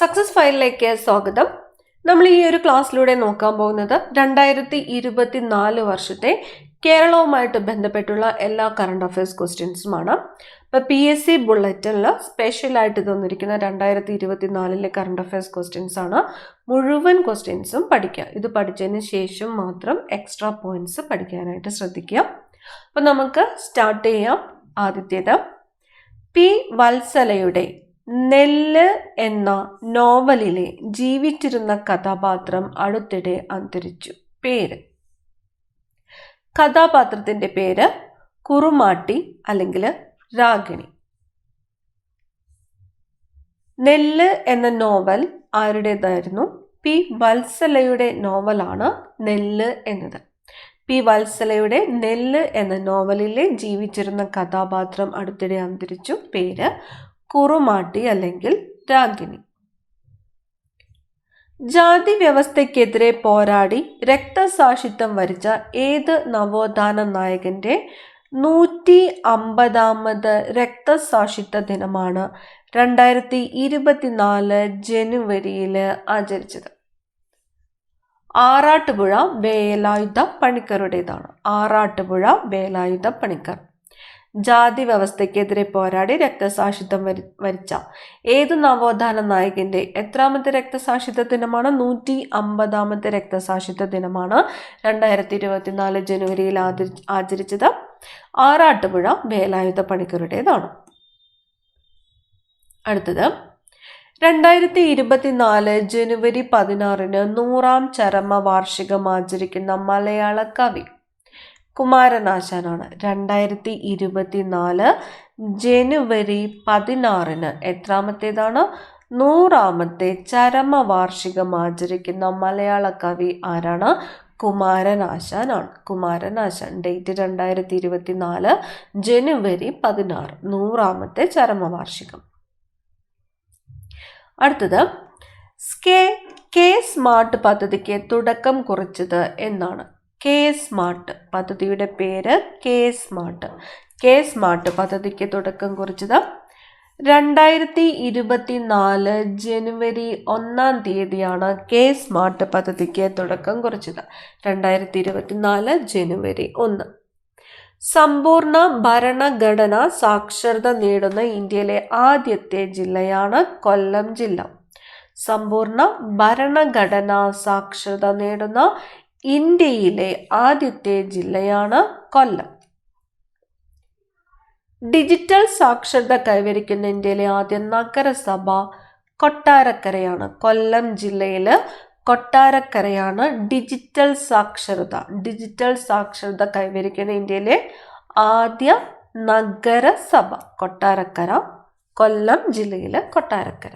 Success ഫയലിലേക്ക് സ്വാഗതം. നമ്മൾ ഈ ഒരു ക്ലാസ്സിലൂടെ നോക്കാൻ പോകുന്നത് 2024 വർഷത്തെ കേരളവുമായിട്ട് ബന്ധപ്പെട്ടുള്ള എല്ലാ കറണ്ട് അഫയേഴ്സ് ക്വസ്റ്റ്യൻസുമാണ്. ഇപ്പോൾ PSC ബുള്ളറ്റിനിൽ സ്പെഷ്യലായിട്ട് തന്നിരിക്കുന്ന 2024 കറണ്ട് അഫയേഴ്സ് ക്വസ്റ്റ്യൻസ് ആണ്. മുഴുവൻ ക്വസ്റ്റ്യൻസും പഠിക്കുക. ഇത് പഠിച്ചതിന് ശേഷം മാത്രം എക്സ്ട്രാ പോയിന്റ്സ് പഠിക്കാനായിട്ട് ശ്രദ്ധിക്കുക. അപ്പം നമുക്ക് സ്റ്റാർട്ട് ചെയ്യാം. ആദ്യത്തേത്, P. വത്സലയുടെ നെല്ല് എന്ന നോവലിലെ ജീവിച്ചിരുന്ന കഥാപാത്രം അടുത്തിടെ അന്തരിച്ചു. പേര്. കഥാപാത്രത്തിന്റെ പേര് കുറുമാട്ടി അല്ലെങ്കിൽ രാഗിണി. നെല്ല് എന്ന നോവൽ ആരുടേതായിരുന്നു? P. വത്സലയുടെ നോവലാണ് നെല്ല് എന്നത്. P. വത്സലയുടെ നെല്ല് എന്ന നോവലിലെ ജീവിച്ചിരുന്ന കഥാപാത്രം അടുത്തിടെ അന്തരിച്ചു. പേര് കുറുമാട്ടി അല്ലെങ്കിൽ രാഗിണി. ജാതി വ്യവസ്ഥയ്ക്കെതിരെ പോരാടി രക്തസാക്ഷിത്വം വരിച്ച ഏത് നവോത്ഥാന നായകന്റെ 150ാമത് രക്തസാക്ഷിത്വ ദിനമാണ് 2024 ജനുവരിയിൽ ആചരിച്ചത്? ആറാട്ടുപുഴ വേലായുധ പണിക്കരുടേതാണ്. ആറാട്ടുപുഴ വേലായുധ പണിക്കർ. ജാതി വ്യവസ്ഥയ്ക്കെതിരെ പോരാടി രക്തസാക്ഷിത്വം വരിച്ച ഏത് നവോത്ഥാന നായകന്റെ എത്രാമത്തെ രക്തസാക്ഷിത്വ ദിനമാണ്? 150ാമത്തെ രക്തസാക്ഷിത്വ ദിനമാണ് 2024 ജനുവരിയിൽ ആചരിച്ചത്. ആറാട്ടുപുഴ വേലായുധ പണിക്കരുടേതാണ്. അടുത്തത്, 2024 ജനുവരി 16 100ാം ചരമ വാർഷികം ആചരിക്കുന്ന മലയാള കവി കുമാരനാശാനാണ്. 2024 ജനുവരി 16 എത്രാമത്തേതാണ്? 100ാമത്തെ ചരമ വാർഷികം ആചരിക്കുന്ന മലയാള കവി ആരാണ്? കുമാരനാശാനാണ്. കുമാരനാശാൻ. ഡേറ്റ് 2024 ജനുവരി 16, 100ാമത്തെ ചരമ വാർഷികം. അടുത്തത്, കെ സ്മാർട്ട് പദ്ധതിക്ക് തുടക്കം കുറിച്ചത് എന്നാണ്? കെ സ്മാർട്ട് പദ്ധതിയുടെ പേര് കെ സ്മാർട്ട്. കെ സ്മാർട്ട് പദ്ധതിക്ക് തുടക്കം കുറിച്ചത് 2024 ജനുവരി 1-ാം തീയതിയാണ് കെ സ്മാർട്ട് പദ്ധതിക്ക് തുടക്കം കുറിച്ചത്. 2024 ജനുവരി 1. സമ്പൂർണ്ണ ഭരണഘടന സാക്ഷരത നേടുന്ന ഇന്ത്യയിലെ ആദ്യത്തെ ജില്ലയാണ് കൊല്ലം ജില്ല. സമ്പൂർണ്ണ ഭരണഘടന സാക്ഷരത നേടുന്ന ഇന്ത്യയിലെ ആദ്യത്തെ ജില്ലയാണ് കൊല്ലം. ഡിജിറ്റൽ സാക്ഷരത കൈവരിക്കുന്ന ഇന്ത്യയിലെ ആദ്യ നഗരസഭ കൊട്ടാരക്കരയാണ്. കൊല്ലം ജില്ലയില് കൊട്ടാരക്കരയാണ് ഡിജിറ്റൽ സാക്ഷരത കൈവരിക്കുന്ന ഇന്ത്യയിലെ ആദ്യ നഗരസഭ. കൊട്ടാരക്കര, കൊല്ലം ജില്ലയിലെ കൊട്ടാരക്കര.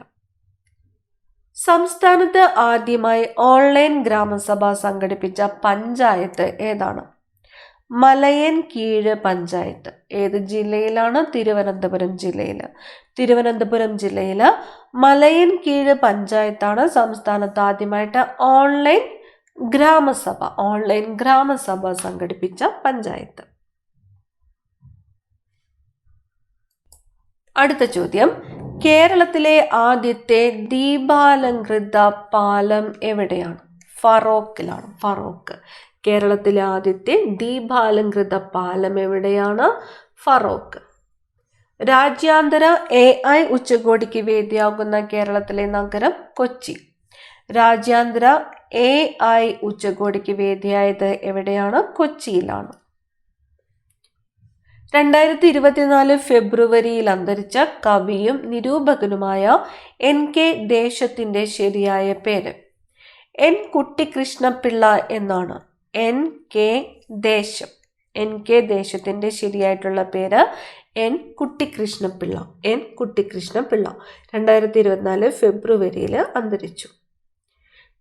സംസ്ഥാനത്ത് ആദ്യമായി ഓൺലൈൻ ഗ്രാമസഭ സംഘടിപ്പിച്ച പഞ്ചായത്ത് ഏതാണ്? മലയൻകീഴ് പഞ്ചായത്ത്. ഏത് ജില്ലയിലാണ്? തിരുവനന്തപുരം ജില്ലയിൽ. തിരുവനന്തപുരം ജില്ലയിൽ മലയൻകീഴ് പഞ്ചായത്താണ് സംസ്ഥാനത്ത് ആദ്യമായിട്ട് ഓൺലൈൻ ഗ്രാമസഭ സംഘടിപ്പിച്ച പഞ്ചായത്ത്. അടുത്ത ചോദ്യം, കേരളത്തിലെ ആദ്യത്തെ ദീപാലംകൃത പാലം എവിടെയാണ്? ഫറോക്കിലാണ്. ഫറോക്ക്. കേരളത്തിലെ ആദ്യത്തെ ദീപാലംകൃത പാലം എവിടെയാണ്? ഫറോക്ക്. രാജ്യാന്തര AI ഉച്ചകോടിക്ക് വേദിയാകുന്ന കേരളത്തിലെ നഗരം കൊച്ചി. രാജ്യാന്തര AI ഉച്ചകോടിക്ക് വേദിയായത് എവിടെയാണ്? കൊച്ചിയിലാണ്. 2024 ഫെബ്രുവരിയിൽ അന്തരിച്ച കവിയും നിരൂപകനുമായ NK ദേശത്തിന്റെ ശരിയായ പേര്? N. കുട്ടിക്കൃഷ്ണപിള്ള എന്നാണ്. NK ദേശത്തിന്റെ ശരിയായിട്ടുള്ള പേര് N. കുട്ടിക്കൃഷ്ണപിള്ള. 2024 ഫെബ്രുവരിയിൽ അന്തരിച്ചു.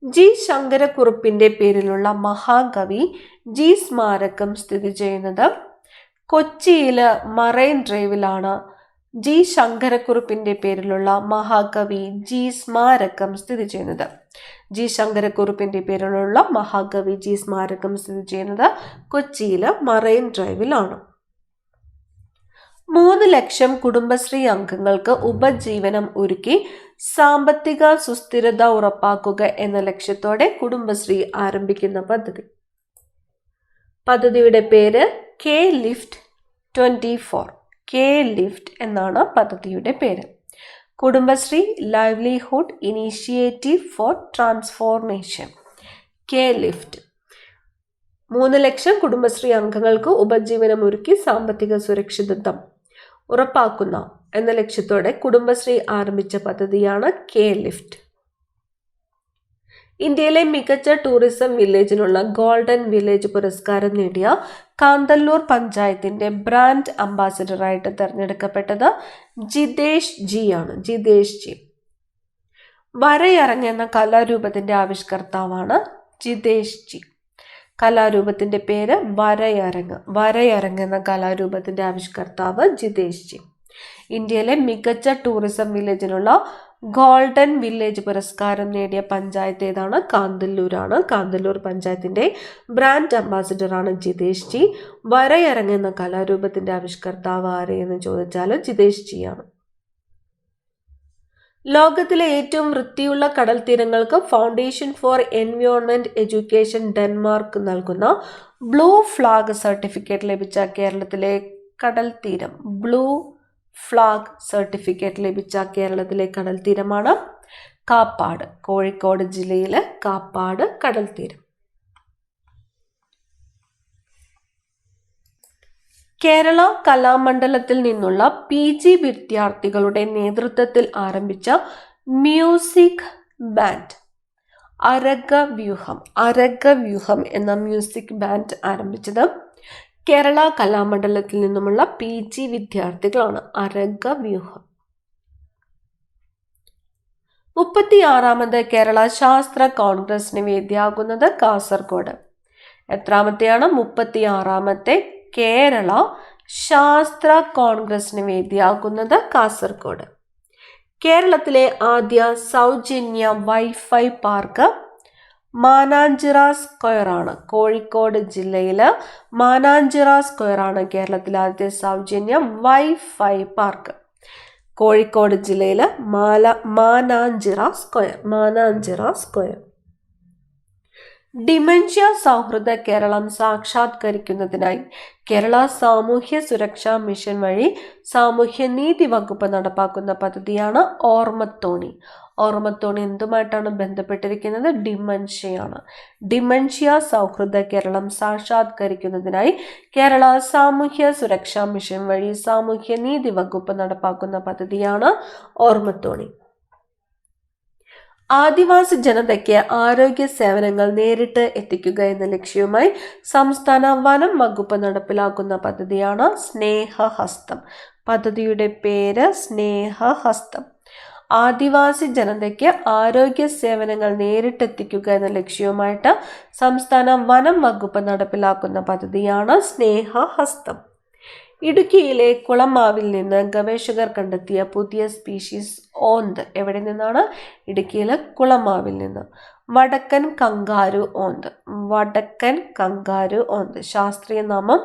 G. ശങ്കരക്കുറുപ്പിന്റെ പേരിലുള്ള മഹാകവി G സ്മാരകം സ്ഥിതി ചെയ്യുന്നത് കൊച്ചിയില് മറൈൻ ഡ്രൈവിലാണ്. G ശങ്കരക്കുറുപ്പിന്റെ പേരിലുള്ള മഹാകവി G സ്മാരകം സ്ഥിതി ചെയ്യുന്നത്. G ശങ്കരക്കുറുപ്പിന്റെ പേരിലുള്ള മഹാകവി G സ്മാരകം സ്ഥിതി ചെയ്യുന്നത് കൊച്ചിയിലെ മറൈൻ ഡ്രൈവിലാണ്. 3 ലക്ഷം കുടുംബശ്രീ അംഗങ്ങൾക്ക് ഉപജീവനം ഒരുക്കി സാമ്പത്തിക സുസ്ഥിരത ഉറപ്പാക്കുക എന്ന ലക്ഷ്യത്തോടെ കുടുംബശ്രീ ആരംഭിക്കുന്ന പദ്ധതി. പദ്ധതിയുടെ പേര് കെ ലിഫ്റ്റ് 24. കെ ലിഫ്റ്റ് എന്നാണ് പദ്ധതിയുടെ പേര്. Kudumbashree livelihood initiative four transformation. K lift 3 ലക്ഷം കുടുംബശ്രീ അംഗങ്ങൾക്ക് ഉപജീവനം ഒരുക്കി സാമ്പത്തിക സുരക്ഷിതത്വം ഉറപ്പാക്കുന്ന എന്ന ലക്ഷ്യത്തോടെ കുടുംബശ്രീ ആരംഭിച്ച പദ്ധതിയാണ് കെ ലിഫ്റ്റ്. ഇന്ത്യയിലെ മികച്ച ടൂറിസം വില്ലേജിനുള്ള ഗോൾഡൻ വില്ലേജ് പുരസ്കാരം നേടിയ കാന്തല്ലൂർ പഞ്ചായത്തിന്റെ ബ്രാൻഡ് അംബാസിഡറായിട്ട് തിരഞ്ഞെടുക്കപ്പെട്ടത് ജിതേഷ് ജി ആണ്. ജിതേഷ് ജി. വരയരങ്ങ് എന്ന കലാരൂപത്തിന്റെ ആവിഷ്കർത്താവാണ് ജിതേഷ് ജി. കലാരൂപത്തിന്റെ പേര് വരയരങ്ങ്. വരയരങ്ങ് എന്ന കലാരൂപത്തിന്റെ ആവിഷ്കർത്താവ് ജിതേഷ് ജി. ഇന്ത്യയിലെ മികച്ച ടൂറിസം വില്ലേജിനുള്ള ഗോൾഡൻ വില്ലേജ് പുരസ്കാരം നേടിയ പഞ്ചായത്ത് ഏതാണ്? കാന്തല്ലൂരാണ്. കാന്തല്ലൂർ പഞ്ചായത്തിന്റെ ബ്രാൻഡ് അംബാസിഡറാണ് ജിതേഷ് ജി. വരയരങ്ങ് എന്ന കലാരൂപത്തിന്റെ ആവിഷ്കർത്താവ് ആര് എന്ന് ചോദിച്ചാൽ ജിതേഷ് ജി ആണ്. ലോകത്തിലെ ഏറ്റവും വൃത്തിയുള്ള കടൽ തീരങ്ങൾക്ക് foundation for environment education Denmark നൽകുന്ന ബ്ലൂ ഫ്ലാഗ് സർട്ടിഫിക്കറ്റ് ലഭിച്ച കേരളത്തിലെ കടൽ തീരം. ബ്ലൂ ഫ്ലാഗ് സർട്ടിഫിക്കറ്റ് ലഭിച്ച കേരളത്തിലെ കടൽ തീരമാണ് കാപ്പാട്. കോഴിക്കോട് ജില്ലയിലെ കാപ്പാട് കടൽ തീരം. കേരള കലാമണ്ഡലത്തിൽ നിന്നുള്ള PG വിദ്യാർത്ഥികളുടെ നേതൃത്വത്തിൽ ആരംഭിച്ച മ്യൂസിക് ബാൻഡ് അരഗവ്യൂഹം. അരഗവ്യൂഹം എന്ന മ്യൂസിക് ബാൻഡ് ആരംഭിച്ചത് കേരള കലാമണ്ഡലത്തിൽ നിന്നുമുള്ള PG വിദ്യാർത്ഥികളാണ്. അരഗവ്യൂഹം. 36ാമത് കേരള ശാസ്ത്ര കോൺഗ്രസിന് വേദിയാകുന്നത് കാസർഗോഡ്. എത്രാമത്തെയാണ്? 36ാമത്തെ കേരള ശാസ്ത്ര കോൺഗ്രസിന് വേദിയാകുന്നത് കാസർഗോഡ്. കേരളത്തിലെ ആദ്യ സൗജന്യ വൈഫൈ പാർക്ക് മാനാഞ്ചിറ സ്ക്വയർ ആണ്. കോഴിക്കോട് ജില്ലയില് മാനാഞ്ചിറ സ്ക്വയർ ആണ് കേരളത്തിലെ ആദ്യ സൗജന്യ വൈഫൈ പാർക്ക്. കോഴിക്കോട് ജില്ലയില് Mananchira square. Mananchira square. Dementia സൗഹൃദ കേരളം സാക്ഷാത്കരിക്കുന്നതിനായി കേരള സാമൂഹ്യ സുരക്ഷാ മിഷൻ വഴി സാമൂഹ്യനീതി വകുപ്പ് നടപ്പാക്കുന്ന പദ്ധതിയാണ് ഓർമ്മത്തോണി. ഓർമ്മത്തോണി എന്തുമായിട്ടാണ് ബന്ധപ്പെട്ടിരിക്കുന്നത്? ഡിമെൻഷ്യയാണ്. ഡിമെൻഷ്യ സൗഹൃദ കേരളം സാക്ഷാത്കരിക്കുന്നതിനായി കേരള സാമൂഹ്യ സുരക്ഷാ മിഷൻ വഴി സാമൂഹ്യനീതി വകുപ്പ് നടപ്പാക്കുന്ന പദ്ധതിയാണ് ഓർമ്മത്തോണി. ആദിവാസി ജനതയ്ക്ക് ആരോഗ്യ സേവനങ്ങൾ നേരിട്ട് എത്തിക്കുക എന്ന ലക്ഷ്യവുമായി സംസ്ഥാന വനം വകുപ്പ് നടപ്പിലാക്കുന്ന പദ്ധതിയാണ് സ്നേഹഹസ്തം. പദ്ധതിയുടെ പേര് സ്നേഹഹസ്തം. ആദിവാസി ജനതയ്ക്ക് ആരോഗ്യ സേവനങ്ങൾ നേരിട്ടെത്തിക്കുക എന്ന ലക്ഷ്യവുമായിട്ട് സംസ്ഥാന വനം വകുപ്പ് നടപ്പിലാക്കുന്ന പദ്ധതിയാണ് സ്നേഹഹസ്തം. ഇടുക്കിയിലെ കുളമാവിൽ നിന്ന് ഗവേഷകർ കണ്ടെത്തിയ പുതിയ സ്പീഷീസ് ഓന്ത് എവിടെ നിന്നാണ്? ഇടുക്കിയിലെ കുളമാവിൽ നിന്ന്. വടക്കൻ കങ്കാരു ഓന്ത്. വടക്കൻ കങ്കാരു ഓന്ത്. ശാസ്ത്രീയ നാമം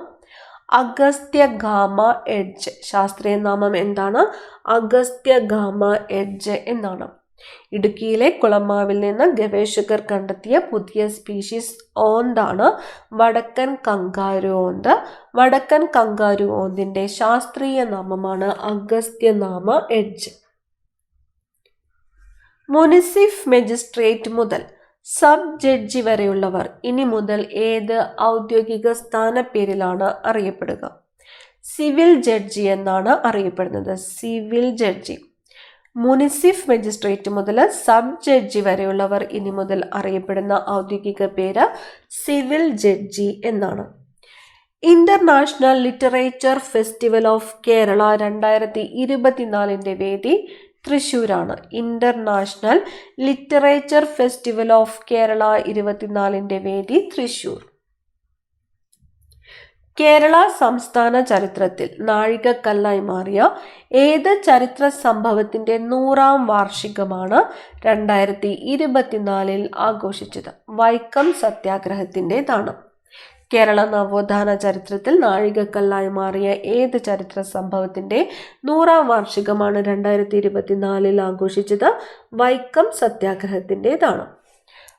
അഗസ്ത്യഗാമ എഡ്ജ്. ശാസ്ത്രീയ നാമം എന്താണ്? അഗസ്ത്യഗാമ എഡ്ജ് എന്നാണ്. ഇടുക്കിയിലെ കുളമാവിൽ നിന്ന് ഗവേഷകർ കണ്ടെത്തിയ പുതിയ സ്പീഷീസ് ഓന്താണ് വടക്കൻ കങ്കാരു ഓന്ത്. വടക്കൻ കങ്കാരു ഓന്തിന്റെ ശാസ്ത്രീയ നാമമാണ് അഗസ്ത്യനാമ എഡ്ജ്. മുനിസിഫ് മജിസ്ട്രേറ്റ് മുതൽ സബ് ജഡ്ജി വരെയുള്ളവർ ഇനി മുതൽ ഏത് ഔദ്യോഗിക സ്ഥാനപ്പേരിലാണ് അറിയപ്പെടുക? സിവിൽ ജഡ്ജി എന്നാണ് അറിയപ്പെടുന്നത്. Civil judge. മുനിസിഫ് മജിസ്ട്രേറ്റ് മുതൽ സബ് ജഡ്ജി വരെയുള്ളവർ ഇനി മുതൽ അറിയപ്പെടുന്ന ഔദ്യോഗിക പേര് സിവിൽ ജഡ്ജി എന്നാണ്. International literature festival of Kerala 2024 വേദി തൃശ്ശൂരാണ്. International literature festival of Kerala 2024 വേദി തൃശ്ശൂർ. കേരള സംസ്ഥാന ചരിത്രത്തിൽ നാഴികക്കല്ലായി മാറിയ ഏത് ചരിത്ര സംഭവത്തിന്റെ 100ാം വാർഷികമാണ് 2024 ആഘോഷിച്ചത്? വൈക്കം സത്യാഗ്രഹത്തിൻ്റെതാണ്. കേരള നവോത്ഥാന ചരിത്രത്തിൽ നാഴികക്കല്ലായി മാറിയ ഏത് ചരിത്ര സംഭവത്തിന്റെ 100ാം വാർഷികമാണ് 2024 ആഘോഷിച്ചത്? വൈക്കം സത്യാഗ്രഹത്തിൻ്റെതാണ്.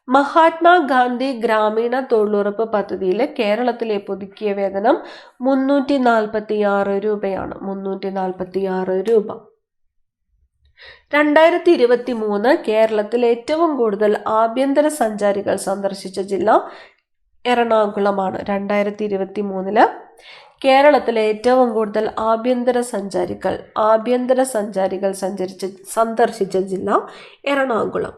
മഹാത്മാഗാന്ധി ഗ്രാമീണ തൊഴിലുറപ്പ് പദ്ധതിയിൽ കേരളത്തിലെ പുതുക്കിയ വേതനം 346 രൂപയാണ്. 346 രൂപ. 2023 കേരളത്തിൽ ഏറ്റവും കൂടുതൽ ആഭ്യന്തര സഞ്ചാരികൾ സന്ദർശിച്ച ജില്ല എറണാകുളമാണ്. 2023 കേരളത്തിലെ ഏറ്റവും കൂടുതൽ ആഭ്യന്തര സഞ്ചാരികൾ സന്ദർശിച്ച ജില്ല എറണാകുളം.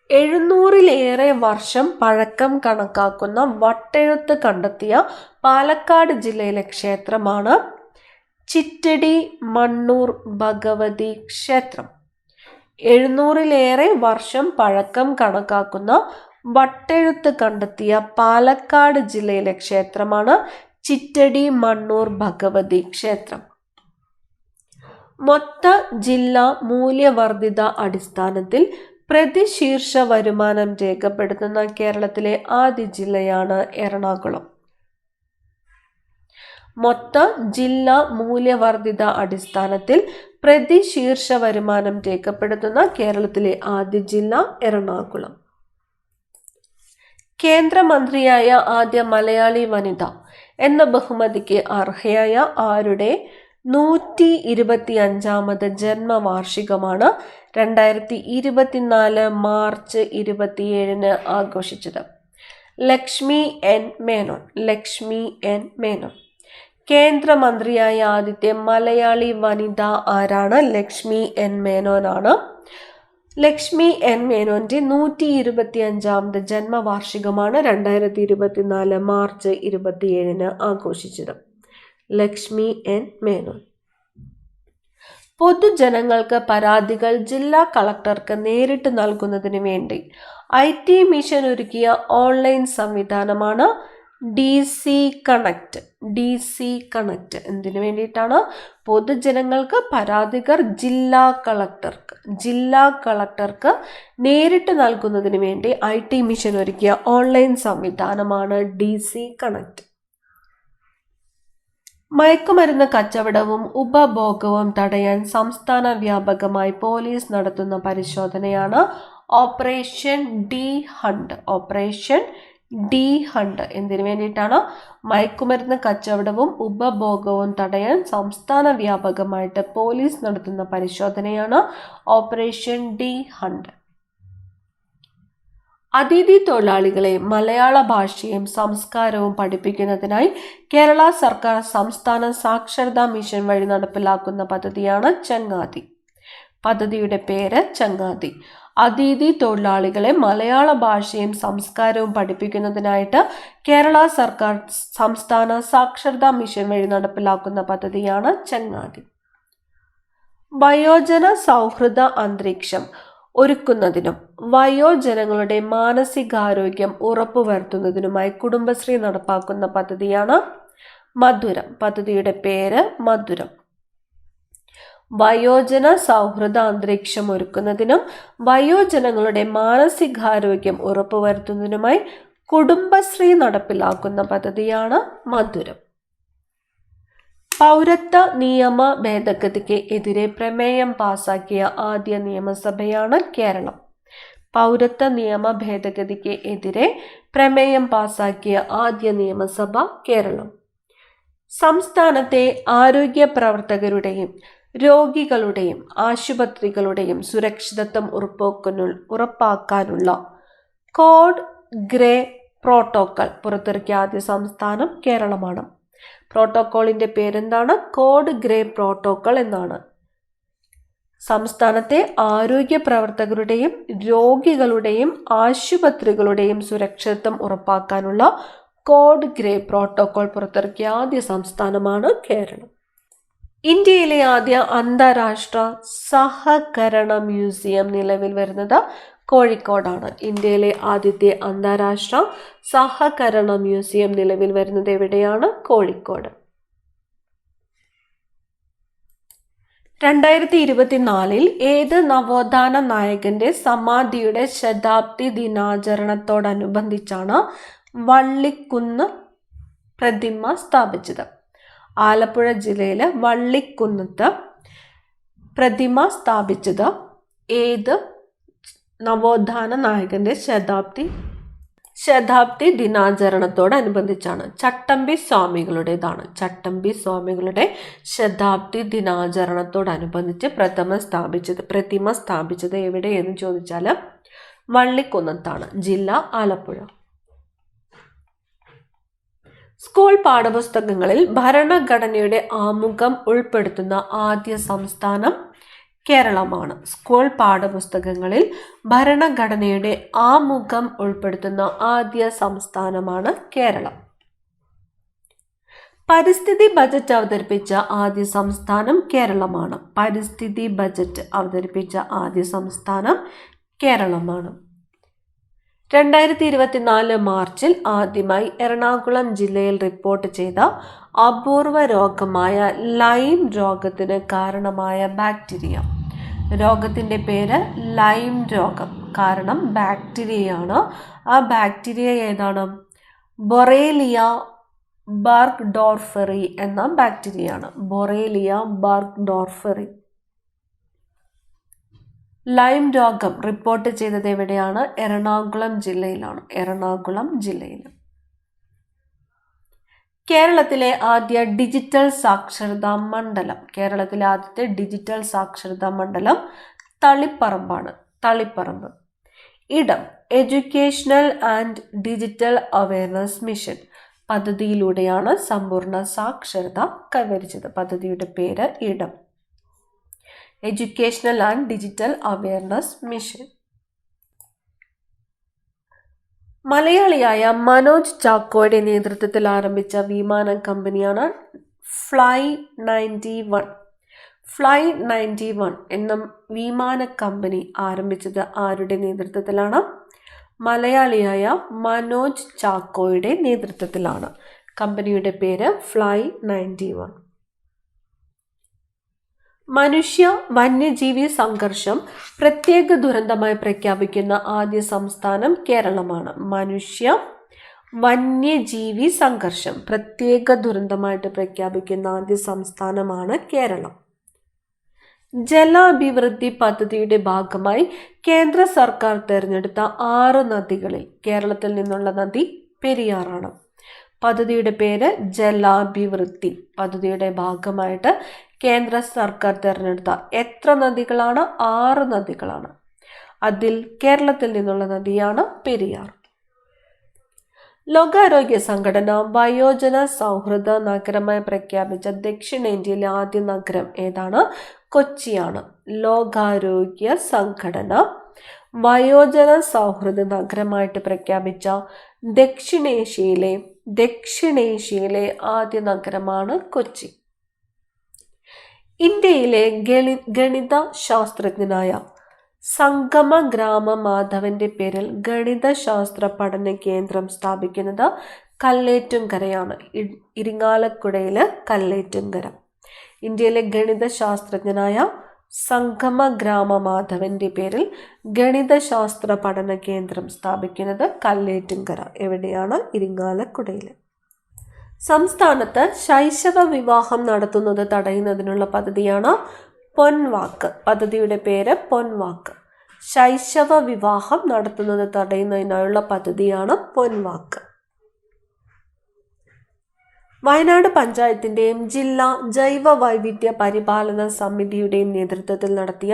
700-ലേറെ വർഷം പഴക്കം കണക്കാക്കുന്ന വട്ടെഴുത്ത് കണ്ടെത്തിയ പാലക്കാട് ജില്ലയിലെ ക്ഷേത്രമാണ് ചിറ്റടി മണ്ണൂർ ഭഗവതി ക്ഷേത്രം. 700-ലേറെ വർഷം പഴക്കം കണക്കാക്കുന്ന വട്ടെഴുത്ത് കണ്ടെത്തിയ പാലക്കാട് ജില്ലയിലെ ക്ഷേത്രമാണ് ചിറ്റടി മണ്ണൂർ ഭഗവതി ക്ഷേത്രം. മൊത്ത ജില്ലാ മൂല്യവർദ്ധിത അടിസ്ഥാനത്തിൽ പ്രതിശീർഷ വരുമാനം രേഖപ്പെടുത്തുന്ന കേരളത്തിലെ ആദ്യ ജില്ലയാണ് എറണാകുളം. മൊത്ത ജില്ലാ മൂല്യവർദ്ധിത അടിസ്ഥാനത്തിൽ പ്രതിശീർഷ വരുമാനം രേഖപ്പെടുത്തുന്ന കേരളത്തിലെ ആദ്യ ജില്ല എറണാകുളം. കേന്ദ്രമന്ത്രിയായ ആദ്യ മലയാളി വനിത എന്ന ബഹുമതിക്ക് അർഹയായ ആരുടെ 125ാമത് ജന്മവാർഷികമാണ് 2024 മാർച്ച് 27 ആഘോഷിച്ചത്? ലക്ഷ്മി എൻ മേനോൻ. കേന്ദ്രമന്ത്രിയായ ആദ്യത്തെ മലയാളി വനിത ആരാണ്? ലക്ഷ്മി എൻ മേനോനാണ്. ലക്ഷ്മി എൻ മേനോന്റെ 125ാമത് ജന്മവാർഷികമാണ് 2024 മാർച്ച് 27 ആഘോഷിച്ചത്. ലക്ഷ്മി എൻ മേനോൻ. പൊതുജനങ്ങൾക്ക് പരാതികൾ ജില്ലാ കളക്ടർക്ക് നേരിട്ട് നൽകുന്നതിന് വേണ്ടി IT മിഷൻ ഒരുക്കിയ ഓൺലൈൻ സംവിധാനമാണ് DC കണക്ട്. എന്തിനു വേണ്ടിയിട്ടാണ്? പൊതുജനങ്ങൾക്ക് പരാതികൾ ജില്ലാ കളക്ടർക്ക് നേരിട്ട് നൽകുന്നതിന് വേണ്ടി IT മിഷൻ ഒരുക്കിയ ഓൺലൈൻ സംവിധാനമാണ് DC കണക്ട്. മയക്കുമരുന്ന് കച്ചവടവും ഉപഭോഗവും തടയാൻ സംസ്ഥാന വ്യാപകമായി പോലീസ് നടത്തുന്ന പരിശോധനയാണ് ഓപ്പറേഷൻ ഡി ഹണ്ട്. എന്തിനു വേണ്ടിയിട്ടാണ്? മയക്കുമരുന്ന് കച്ചവടവും ഉപഭോഗവും തടയാൻ സംസ്ഥാന വ്യാപകമായിട്ട് പോലീസ് നടത്തുന്ന പരിശോധനയാണ് ഓപ്പറേഷൻ ഡി ഹണ്ട്. അതിഥി തൊഴിലാളികളെ മലയാള ഭാഷയും സംസ്കാരവും പഠിപ്പിക്കുന്നതിനായി കേരള സർക്കാർ സംസ്ഥാന സാക്ഷരതാ മിഷൻ വഴി നടപ്പിലാക്കുന്ന പദ്ധതിയാണ് ചങ്ങാതി. പദ്ധതിയുടെ പേര് ചങ്ങാതി. അതിഥി തൊഴിലാളികളെ മലയാള ഭാഷയും സംസ്കാരവും പഠിപ്പിക്കുന്നതിനായിട്ട് കേരള സർക്കാർ സംസ്ഥാന സാക്ഷരതാ മിഷൻ വഴി നടപ്പിലാക്കുന്ന പദ്ധതിയാണ് ചങ്ങാതി. വയോജന സൗഹൃദ അന്തരീക്ഷം ഒരുക്കുന്നതിനും വയോജനങ്ങളുടെ മാനസികാരോഗ്യം ഉറപ്പുവരുത്തുന്നതിനുമായി കുടുംബശ്രീ നടപ്പാക്കുന്ന പദ്ധതിയാണ് മധുരം. പദ്ധതിയുടെ പേര് മധുരം. വയോജന സൗഹൃദ അന്തരീക്ഷം ഒരുക്കുന്നതിനും വയോജനങ്ങളുടെ മാനസികാരോഗ്യം ഉറപ്പുവരുത്തുന്നതിനുമായി കുടുംബശ്രീ നടപ്പിലാക്കുന്ന പദ്ധതിയാണ് മധുരം. പൗരത്വ നിയമ ഭേദഗതിക്ക് എതിരെ പ്രമേയം പാസാക്കിയ ആദ്യ നിയമസഭയാണ് കേരളം. പൗരത്വ നിയമ ഭേദഗതിക്ക് എതിരെ പ്രമേയം പാസാക്കിയ ആദ്യ നിയമസഭ കേരളം. സംസ്ഥാനത്തെ ആരോഗ്യ പ്രവർത്തകരുടെയും രോഗികളുടെയും ആശുപത്രികളുടെയും സുരക്ഷിതത്വം ഉറപ്പാക്കാനുള്ള കോഡ് ഗ്രേ പ്രോട്ടോക്കോൾ പുറത്തിറക്കിയ ആദ്യ സംസ്ഥാനം കേരളമാണ്. പ്രോട്ടോക്കോളിന്റെ പേരെന്താണ്? കോഡ് ഗ്രേ പ്രോട്ടോക്കോൾ എന്നാണ്. സംസ്ഥാനത്തെ ആരോഗ്യ പ്രവർത്തകരുടെയും രോഗികളുടെയും ആശുപത്രികളുടെയും സുരക്ഷിതത്വം ഉറപ്പാക്കാനുള്ള കോഡ് ഗ്രേ പ്രോട്ടോക്കോൾ പുറത്തിറക്കിയ ആദ്യ സംസ്ഥാനമാണ് കേരളം. ഇന്ത്യയിലെ ആദ്യ അന്താരാഷ്ട്ര സഹകരണ മ്യൂസിയം നിലവിൽ വരുന്നത് കോഴിക്കോടാണ്. ഇന്ത്യയിലെ ആദ്യത്തെ അന്താരാഷ്ട്ര സഹകരണ മ്യൂസിയം നിലവിൽ വരുന്നത് എവിടെയാണ്? കോഴിക്കോട്. 2024 ഏത് നവോത്ഥാന നായകന്റെ സമാധിയുടെ ശതാബ്ദി ദിനാചരണത്തോടനുബന്ധിച്ചാണ് വള്ളിക്കുന്ന് പ്രതിമ സ്ഥാപിച്ചത്? ആലപ്പുഴ ജില്ലയിലെ വള്ളിക്കുന്നത്ത് പ്രതിമ സ്ഥാപിച്ചത് ഏത് നവോത്ഥാന നായകന്റെ ശതാബ്ദി ദിനാചരണത്തോടനുബന്ധിച്ചാണ്? ചട്ടമ്പി സ്വാമികളുടേതാണ്. ചട്ടമ്പി സ്വാമികളുടെ ശതാബ്ദി ദിനാചരണത്തോടനുബന്ധിച്ച് പ്രതിമ സ്ഥാപിച്ചത് എവിടെ എന്ന് ചോദിച്ചാൽ വള്ളിക്കുന്നത്താണ്. ജില്ല ആലപ്പുഴ. സ്കൂൾ പാഠപുസ്തകങ്ങളിൽ ഭരണഘടനയുടെ ആമുഖം ഉൾപ്പെടുത്തുന്ന ആദ്യ സംസ്ഥാനം കേരളമാണ്. സ്കൂൾ പാഠപുസ്തകങ്ങളിൽ ഭരണഘടനയുടെ ആമുഖം ഉൾപ്പെടുത്തുന്ന ആദ്യ സംസ്ഥാനമാണ് കേരളം. പരിസ്ഥിതി ബജറ്റ് അവതരിപ്പിച്ച ആദ്യ സംസ്ഥാനം കേരളമാണ്. പരിസ്ഥിതി ബജറ്റ് അവതരിപ്പിച്ച ആദ്യ സംസ്ഥാനം കേരളമാണ്. 2024 മാർച്ചിൽ ആദ്യമായി എറണാകുളം ജില്ലയിൽ റിപ്പോർട്ട് ചെയ്ത അപൂർവ രോഗമായ ലൈം രോഗത്തിന് കാരണമായ ബാക്ടീരിയ. രോഗത്തിൻ്റെ പേര് ലൈം രോഗം. കാരണം ബാക്ടീരിയയാണ്. ആ ബാക്ടീരിയ ഏതാണ്? ബൊറേലിയ ബർഗ്ഡോർഫെറി എന്ന ബാക്ടീരിയയാണ്. Borrelia burgdorferi. ലൈം രോഗം റിപ്പോർട്ട് ചെയ്തത് എവിടെയാണ്? എറണാകുളം ജില്ലയിലാണ്. എറണാകുളം ജില്ലയിൽ. കേരളത്തിലെ ആദ്യ ഡിജിറ്റൽ സാക്ഷരതാ മണ്ഡലം. കേരളത്തിലെ ആദ്യത്തെ ഡിജിറ്റൽ സാക്ഷരതാ മണ്ഡലം തളിപ്പറമ്പാണ്. Taliparamba. Idam educational and digital awareness mission പദ്ധതിയിലൂടെയാണ് സമ്പൂർണ്ണ സാക്ഷരത കൈവരിച്ചത്. പദ്ധതിയുടെ പേര് Idam educational and digital awareness mission. മലയാളിയായ മനോജ് ചാക്കോയുടെ നേതൃത്വത്തിൽ ആരംഭിച്ച വിമാന കമ്പനിയാണ് ഫ്ലൈ 91. ഫ്ലൈ 91 എന്ന വിമാന കമ്പനി ആരംഭിച്ചത് ആരുടെ നേതൃത്വത്തിലാണ്? മലയാളിയായ മനോജ് ചാക്കോയുടെ നേതൃത്വത്തിലാണ്. കമ്പനിയുടെ പേര് ഫ്ലൈ 91. മനുഷ്യ വന്യജീവി സംഘർഷം പ്രത്യേക ദുരന്തമായി പ്രഖ്യാപിക്കുന്ന ആദ്യ സംസ്ഥാനം കേരളമാണ്. മനുഷ്യ വന്യജീവി സംഘർഷം പ്രത്യേക ദുരന്തമായിട്ട് പ്രഖ്യാപിക്കുന്ന ആദ്യ സംസ്ഥാനമാണ് കേരളം. ജലാഭിവൃദ്ധി പദ്ധതിയുടെ ഭാഗമായി കേന്ദ്ര സർക്കാർ തിരഞ്ഞെടുത്ത 6 നദികളിൽ കേരളത്തിൽ നിന്നുള്ള നദി പെരിയാറാണ്. പദ്ധതിയുടെ പേര് ജലാഭിവൃദ്ധി. പദ്ധതിയുടെ ഭാഗമായിട്ട് കേന്ദ്ര സർക്കാർ തിരഞ്ഞെടുത്ത എത്ര നദികളാണ്? 6 നദികളാണ്. അതിൽ കേരളത്തിൽ നിന്നുള്ള നദിയാണ് പെരിയാർ. ലോകാരോഗ്യ സംഘടന വയോജന സൗഹൃദ നഗരമായി പ്രഖ്യാപിച്ച ദക്ഷിണേന്ത്യയിലെ ആദ്യ നഗരം ഏതാണ്? കൊച്ചിയാണ്. ലോകാരോഗ്യ സംഘടന വയോജന സൗഹൃദ നഗരമായിട്ട് പ്രഖ്യാപിച്ച ദക്ഷിണേഷ്യയിലെ ആദ്യ നഗരമാണ് കൊച്ചി. ഇന്ത്യയിലെ ഗണിത ശാസ്ത്രജ്ഞനായ സംഗമ ഗ്രാമ മാധവന്റെ പേരിൽ ഗണിതശാസ്ത്ര പഠന കേന്ദ്രം സ്ഥാപിക്കുന്നത് കല്ലേറ്റുംകരയാണ്. ഇരിങ്ങാലക്കുടയില് കല്ലേറ്റുംകര. ഇന്ത്യയിലെ ഗണിത ശാസ്ത്രജ്ഞനായ സംഗമ ഗ്രാമ മാധവന്റെ പേരിൽ ഗണിതശാസ്ത്ര പഠന കേന്ദ്രം സ്ഥാപിക്കുന്നത് കല്ലേറ്റുംകര. എവിടെയാണ്? ഇരിങ്ങാലക്കുടയിൽ. സംസ്ഥാനത്ത് ശൈശവ വിവാഹം നടത്തുന്നത് തടയുന്നതിനുള്ള പദ്ധതിയാണ് പൊൻവാക്ക്. പദ്ധതിയുടെ പേര് പൊൻവാക്ക്. ശൈശവ വിവാഹം നടത്തുന്നത് തടയുന്നതിനായുള്ള പദ്ധതിയാണ് പൊൻവാക്ക്. വയനാട് പഞ്ചായത്തിൻ്റെയും ജില്ലാ ജൈവ വൈവിധ്യ പരിപാലന സമിതിയുടെയും നേതൃത്വത്തിൽ നടത്തിയ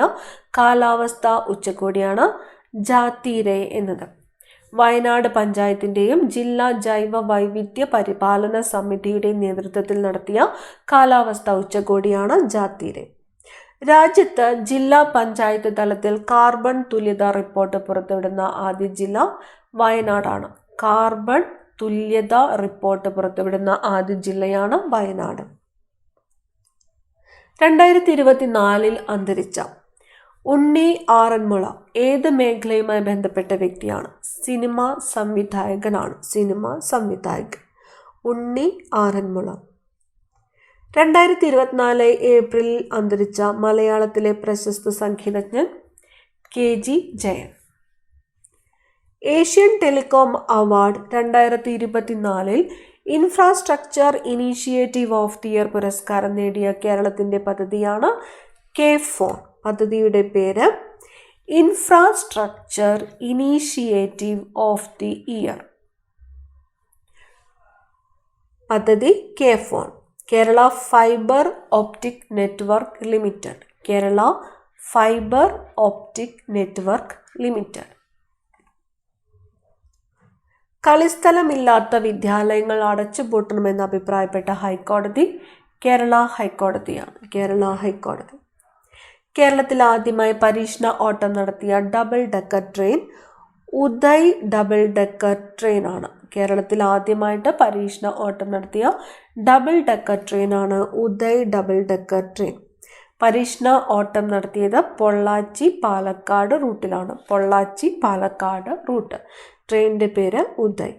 കാലാവസ്ഥാ ഉച്ചകോടിയാണ് ജാതിരേ എന്നത്. വയനാട് പഞ്ചായത്തിൻ്റെയും ജില്ലാ ജൈവ വൈവിധ്യ പരിപാലന സമിതിയുടെയും നേതൃത്വത്തിൽ നടത്തിയ കാലാവസ്ഥാ ഉച്ചകോടിയാണ് ജാതിരേ. രാജ്യത്ത് ജില്ലാ പഞ്ചായത്ത് തലത്തിൽ കാർബൺ തുല്യത റിപ്പോർട്ട് പുറത്തുവിടുന്ന ആദ്യ ജില്ല വയനാടാണ്. കാർബൺ തുല്യത റിപ്പോർട്ട് പുറത്തുവിടുന്ന ആദ്യ ജില്ലയാണ് വയനാട്. 2024 അന്തരിച്ച ഉണ്ണി ആറന്മുള ഏത് മേഖലയുമായി ബന്ധപ്പെട്ട വ്യക്തിയാണ്? സിനിമാ സംവിധായകനാണ്. സിനിമാ സംവിധായകൻ ഉണ്ണി ആറന്മുള. 2024 ഏപ്രിലിൽ അന്തരിച്ച മലയാളത്തിലെ പ്രശസ്ത സംഗീതജ്ഞൻ KG Jayan. Asian telecom award 2024 infrastructure initiative of the year പുരസ്കാരം നേടിയ കേരളത്തിൻ്റെ പദ്ധതിയാണ് K4. പദ്ധതിയുടെ പേര് infrastructure initiative of the year. പദ്ധതി K4. Kerala fibre optic network limited. Kerala fibre optic network limited. കളിസ്ഥലമില്ലാത്ത വിദ്യാലയങ്ങൾ അടച്ചുപൂട്ടണമെന്ന് അഭിപ്രായപ്പെട്ട ഹൈക്കോടതി കേരള ഹൈക്കോടതിയാണ്. കേരള ഹൈക്കോടതി. കേരളത്തിൽ ആദ്യമായി പരീക്ഷണ ഓട്ടം നടത്തിയ double decker train Uday double decker train ആണ്. കേരളത്തിൽ ആദ്യമായിട്ട് പരീക്ഷണ ഓട്ടം നടത്തിയ ഡബിൾ ഡെക്കർ ട്രെയിനാണ് ഉദയ് ഡബിൾ ഡെക്കർ ട്രെയിൻ. പരീക്ഷണ ഓട്ടം നടത്തിയത് പൊള്ളാച്ചി പാലക്കാട് റൂട്ടിലാണ്. പൊള്ളാച്ചി പാലക്കാട് റൂട്ട്. ട്രെയിനിൻ്റെ പേര് ഉദയ്.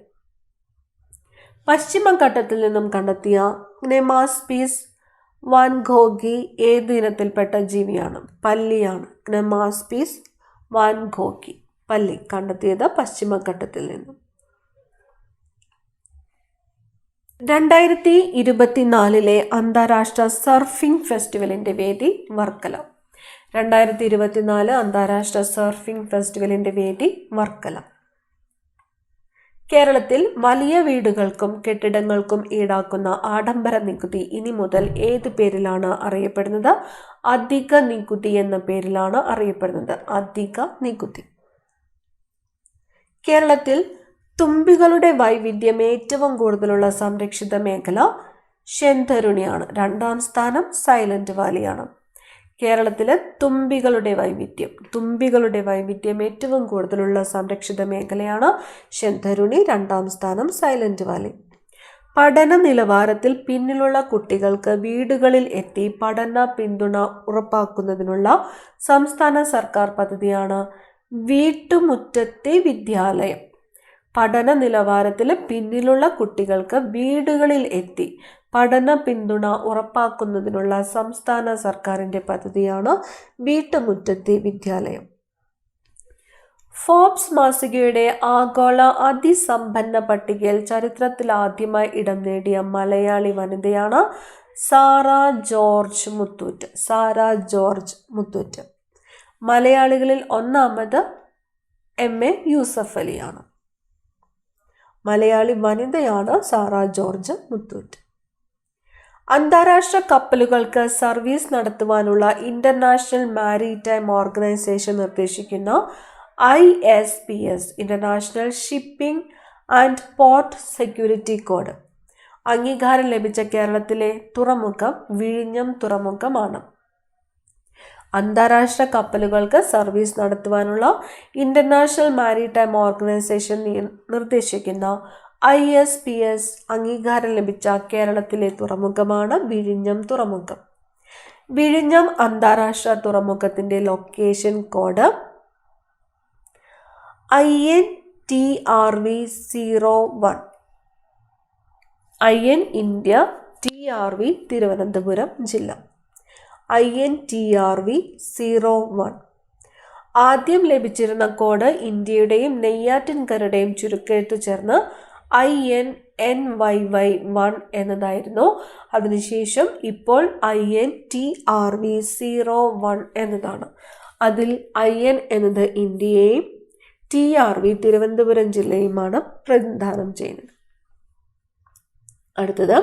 പശ്ചിമഘട്ടത്തിൽ നിന്നും കണ്ടെത്തിയ ഗ്നെമാസ്പീസ് വാൻഗോഗി ഏത് ഇനത്തിൽപ്പെട്ട ജീവിയാണ്? പല്ലിയാണ്. ഗ്നെമാസ്പീസ് വാൻഗോഗി പല്ലി കണ്ടെത്തിയത് പശ്ചിമഘട്ടത്തിൽ നിന്നും. 2024 അന്താരാഷ്ട്ര സർഫിംഗ് ഫെസ്റ്റിവലിൻ്റെ വേദി വർക്കല. 2024 അന്താരാഷ്ട്ര സർഫിംഗ് ഫെസ്റ്റിവലിൻ്റെ വേദി വർക്കല. കേരളത്തിൽ വലിയ വീടുകൾക്കും കെട്ടിടങ്ങൾക്കും ഈടാക്കുന്ന ആഡംബര നികുതി ഇനി മുതൽ ഏത് പേരിലാണ് അറിയപ്പെടുന്നത്? അധിക നികുതി എന്ന പേരിലാണ് അറിയപ്പെടുന്നത്. അധിക നികുതി. കേരളത്തിൽ തുമ്പികളുടെ വൈവിധ്യം ഏറ്റവും കൂടുതലുള്ള സംരക്ഷിത മേഖല ശെന്തരുണിയാണ്. 2ാം സ്ഥാനം സൈലന്റ് വാലിയാണ്. കേരളത്തിലെ തുമ്പികളുടെ വൈവിധ്യം ഏറ്റവും കൂടുതലുള്ള സംരക്ഷിത മേഖലയാണ് ശെന്തരുണി. 2ാം സ്ഥാനം സൈലന്റ് വാലി. പഠന നിലവാരത്തിൽ പിന്നിലുള്ള കുട്ടികൾക്ക് വീടുകളിൽ എത്തി പഠന പിന്തുണ ഉറപ്പാക്കുന്നതിനുള്ള സംസ്ഥാന സർക്കാർ പദ്ധതിയാണ് വീട്ടുമുറ്റത്തെ വിദ്യാലയം. പഠന നിലവാരത്തിൽ പിന്നിലുള്ള കുട്ടികൾക്ക് വീടുകളിൽ എത്തി പഠന പിന്തുണ ഉറപ്പാക്കുന്നതിനുള്ള സംസ്ഥാന സർക്കാരിൻ്റെ പദ്ധതിയാണ് വീട്ടുമുറ്റത്തെ വിദ്യാലയം. ഫോബ്സ് മാസികയുടെ ആഗോള അതിസമ്പന്ന പട്ടികയിൽ ചരിത്രത്തിൽ ആദ്യമായി ഇടം നേടിയ മലയാളി വനിതയാണ് സാറ ജോർജ് മുത്തൂറ്റ്. സാറ ജോർജ് മുത്തൂറ്റ്. മലയാളികളിൽ ഒന്നാമത് MA യൂസഫ് അലിയാണ്. മലയാളി വനിതയാണ് സാറ ജോർജ് മുത്തൂറ്റ്. അന്താരാഷ്ട്ര കപ്പലുകൾക്ക് സർവീസ് നടത്തുവാനുള്ള ഇന്റർനാഷണൽ മാരിടൈം ഓർഗനൈസേഷൻ നിർദ്ദേശിക്കുന്ന ISPS international shipping and port security code അംഗീകാരം ലഭിച്ച കേരളത്തിലെ തുറമുഖം വിഴിഞ്ഞം തുറമുഖമാണ്. അന്താരാഷ്ട്ര കപ്പലുകൾക്ക് സർവീസ് നടത്തുവാനുള്ള ഇന്റർനാഷണൽ മാരിടൈം ഓർഗനൈസേഷൻ നിർദ്ദേശിക്കുന്ന ISPS അംഗീകാരം ലഭിച്ച കേരളത്തിലെ തുറമുഖമാണ് വിഴിഞ്ഞം തുറമുഖം. വിഴിഞ്ഞം അന്താരാഷ്ട്ര തുറമുഖത്തിൻ്റെ location code INTRV01. IN India, TRV Thiruvananthapuram ജില്ല. INTRV01. ആദ്യം ലഭിച്ചിരുന്ന കോഡ് ഇന്ത്യയുടെയും നെയ്യാറ്റിൻകരയുടെയും ചുരുക്കെഴുത്ത് ചേർന്ന് INNYY1 എന്നതായിരുന്നു. അതിനുശേഷം ഇപ്പോൾ INTRV01 എന്നതാണ്. അതിൽ IN എന്നത് ഇന്ത്യയെയും TRV തിരുവനന്തപുരം ജില്ലയുമാണ് പ്രതിനിധാനം ചെയ്യുന്നത്. അടുത്തത്,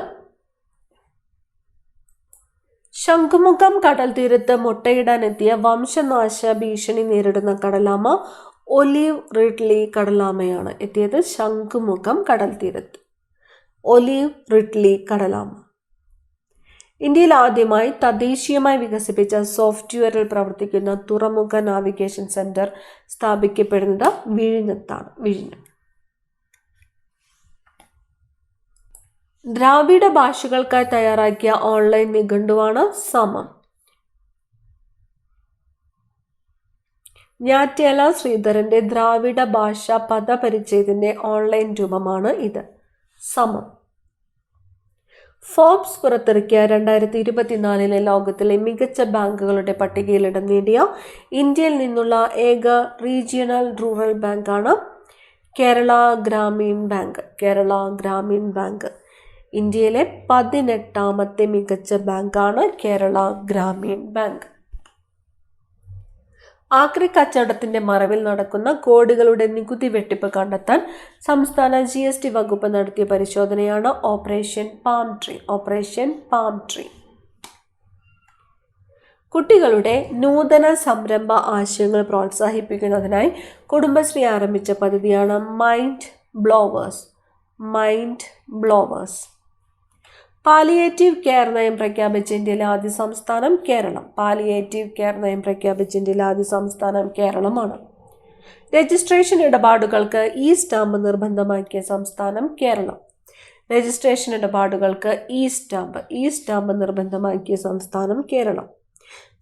ശംഖുമുഖം കടൽ തീരത്ത് മുട്ടയിടാനെത്തിയ വംശനാശ ഭീഷണി നേരിടുന്ന കടലാമ ഒലീവ് റിഡ്ലി കടലാമയാണ്. എത്തിയത് ശംഖുമുഖം കടൽ തീരത്ത്. ഒലീവ് റിഡ്ലി കടലാമ. ഇന്ത്യയിൽ ആദ്യമായി തദ്ദേശീയമായി വികസിപ്പിച്ച സോഫ്റ്റ്വെയറിൽ പ്രവർത്തിക്കുന്ന തുറമുഖ നാവിഗേഷൻ സെന്റർ സ്ഥാപിക്കപ്പെടുന്നത് വിഴിഞ്ഞത്താണ്. വിഴിഞ്ഞം. ദ്രാവിഡ ഭാഷകൾക്കായി തയ്യാറാക്കിയ ഓൺലൈൻ നിഘണ്ടുവാണ് സമം. ഞാറ്റ്യാല ശ്രീധരന്റെ ദ്രാവിഡ ഭാഷ പദപരിചയത്തിന്റെ ഓൺലൈൻ രൂപമാണ് ഇത്, സമം. ഫോബ്സ് പുറത്തിറക്കിയ 2024 ലോകത്തിലെ മികച്ച ബാങ്കുകളുടെ പട്ടികയിൽ ഇടം നേടിയ ഇന്ത്യയിൽ നിന്നുള്ള ഏക റീജിയണൽ റൂറൽ ബാങ്കാണ് കേരള ഗ്രാമീൺ ബാങ്ക്. കേരള ഗ്രാമീൺ ബാങ്ക്. ഇന്ത്യയിലെ 18ാമത്തെ മികച്ച ബാങ്കാണ് കേരള ഗ്രാമീൺ ബാങ്ക്. ആക്രി കച്ചവടത്തിന്റെ മറവിൽ നടക്കുന്ന കോടികളുടെ നികുതി വെട്ടിപ്പ് കണ്ടെത്താൻ സംസ്ഥാന GST വകുപ്പ് നടത്തിയ പരിശോധനയാണ് ഓപ്പറേഷൻ പാം ട്രീ. കുട്ടികളുടെ നൂതന സംരംഭ ആശയങ്ങൾ പ്രോത്സാഹിപ്പിക്കുന്നതിനായി കുടുംബശ്രീ ആരംഭിച്ച പദ്ധതിയാണ് മൈൻഡ് ബ്ലോവേഴ്സ്. പാലിയേറ്റീവ് കെയർ നയം പ്രഖ്യാപിച്ച ഇന്ത്യയിലെ ആദ്യ സംസ്ഥാനം കേരളമാണ്. രജിസ്ട്രേഷൻ ഇടപാടുകൾക്ക് ഇ സ്റ്റാമ്പ് നിർബന്ധമാക്കിയ സംസ്ഥാനം കേരളം.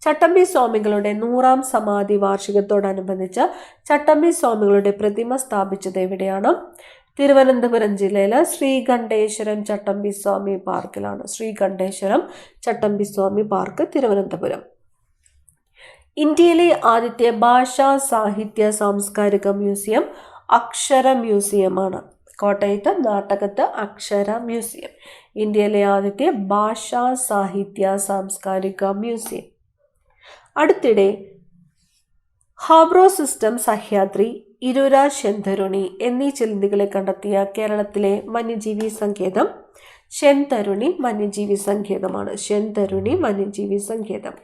ചട്ടമ്പി സ്വാമികളുടെ 100ാം സമാധി വാർഷികത്തോടനുബന്ധിച്ച് ചട്ടമ്പി സ്വാമികളുടെ പ്രതിമ സ്ഥാപിച്ചത് എവിടെയാണ്? തിരുവനന്തപുരം ജില്ലയിലെ ശ്രീകണ്ഠേശ്വരം ചട്ടമ്പി സ്വാമി പാർക്കിലാണ്. തിരുവനന്തപുരം. ഇന്ത്യയിലെ ആദ്യത്തെ ഭാഷാ സാഹിത്യ സാംസ്കാരിക മ്യൂസിയം അക്ഷര മ്യൂസിയമാണ്. കോട്ടയത്ത് നാട്ടകത്ത് അക്ഷര മ്യൂസിയം. ഇന്ത്യയിലെ ആദ്യത്തെ ഭാഷാ സാഹിത്യ സാംസ്കാരിക മ്യൂസിയം. അടുത്തിടെ ഹാബ്രോ സിസ്റ്റം, സഹ്യാദ്രി, ഇരുര, ശെന്തരുണി എന്നീ ചിലന്തികളെ കണ്ടെത്തിയ കേരളത്തിലെ വന്യജീവി സങ്കേതം ശെന്തരുണി വന്യജീവി സങ്കേതം.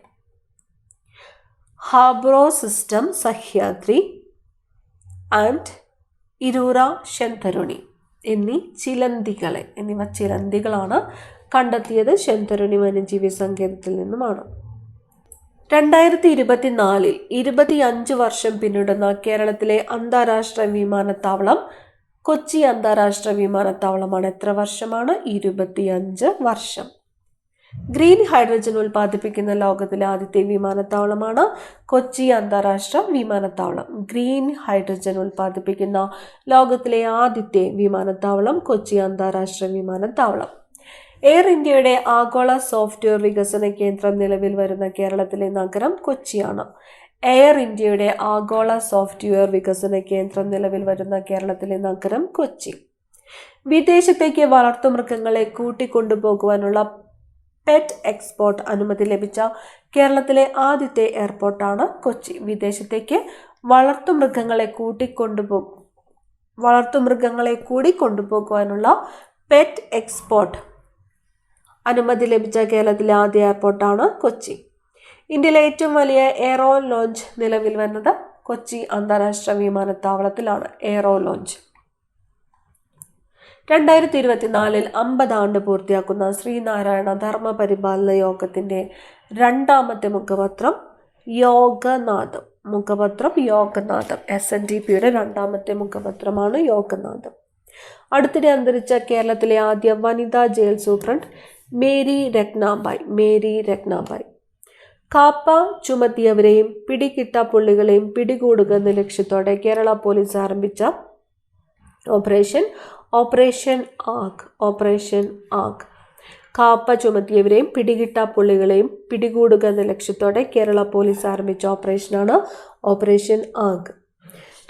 ഹാബ്രോ സിസ്റ്റം, സഹ്യാദ്രി ആൻഡ് ഇരുര, ശെന്തരുണി എന്നിവ ചിലന്തികളാണ് കണ്ടെത്തിയത് ശെന്തരുണി വന്യജീവി സങ്കേതത്തിൽ നിന്നുമാണ്. 2024 25 വർഷം പിന്നിടുന്ന കേരളത്തിലെ അന്താരാഷ്ട്ര വിമാനത്താവളം കൊച്ചി അന്താരാഷ്ട്ര വിമാനത്താവളമാണ്. എത്ര വർഷമാണ്? 25 വർഷം. ഗ്രീൻ ഹൈഡ്രജൻ ഉൽപ്പാദിപ്പിക്കുന്ന ലോകത്തിലെ ആദ്യത്തെ വിമാനത്താവളമാണ് കൊച്ചി അന്താരാഷ്ട്ര വിമാനത്താവളം. കൊച്ചി അന്താരാഷ്ട്ര വിമാനത്താവളം. എയർ ഇന്ത്യയുടെ ആഗോള സോഫ്റ്റ്വെയർ വികസന കേന്ദ്രം നിലവിൽ വരുന്ന കേരളത്തിലെ നഗരം കൊച്ചിയാണ്. വിദേശത്തേക്ക് വളർത്തുമൃഗങ്ങളെ കൂട്ടിക്കൊണ്ടുപോകുവാനുള്ള പെറ്റ് എക്സ്പോർട്ട് അനുമതി ലഭിച്ച കേരളത്തിലെ ആദ്യത്തെ എയർപോർട്ടാണ് കൊച്ചി. വിദേശത്തേക്ക് വളർത്തുമൃഗങ്ങളെ കൂടിക്കൊണ്ടുപോകുവാനുള്ള പെറ്റ് എക്സ്പോർട്ട് അനുമതി ലഭിച്ച കേരളത്തിലെ ആദ്യ എയർപോർട്ടാണ് കൊച്ചി. ഇന്ത്യയിലെ ഏറ്റവും വലിയ എയറോ ലോഞ്ച് നിലവിൽ വരുന്നത് കൊച്ചി അന്താരാഷ്ട്ര വിമാനത്താവളത്തിലാണ്. 2024 50 ആണ്ട് പൂർത്തിയാക്കുന്ന ശ്രീനാരായണ ധർമ്മ പരിപാലന യോഗത്തിന്റെ 2ാമത്തെ മുഖപത്രം യോഗനാഥം. SNDPയുടെ 2ാമത്തെ മുഖപത്രമാണ് യോഗനാഥം. അടുത്തിടെ അന്തരിച്ച കേരളത്തിലെ ആദ്യ വനിതാ ജയിൽ സൂപ്രണ്ട് മേരി രത്നാബായി. കാപ്പ ചുമത്തിയവരെയും പിടികിട്ടാപ്പുള്ളികളെയും പിടികൂടുക എന്ന ലക്ഷ്യത്തോടെ കേരള പോലീസ് ആരംഭിച്ച ഓപ്പറേഷൻ ആഗ്. കാപ്പ ചുമത്തിയവരെയും പിടികിട്ടാപ്പുള്ളികളെയും പിടികൂടുക എന്ന ലക്ഷ്യത്തോടെ കേരള പോലീസ് ആരംഭിച്ച ഓപ്പറേഷനാണ് ഓപ്പറേഷൻ ആഗ്.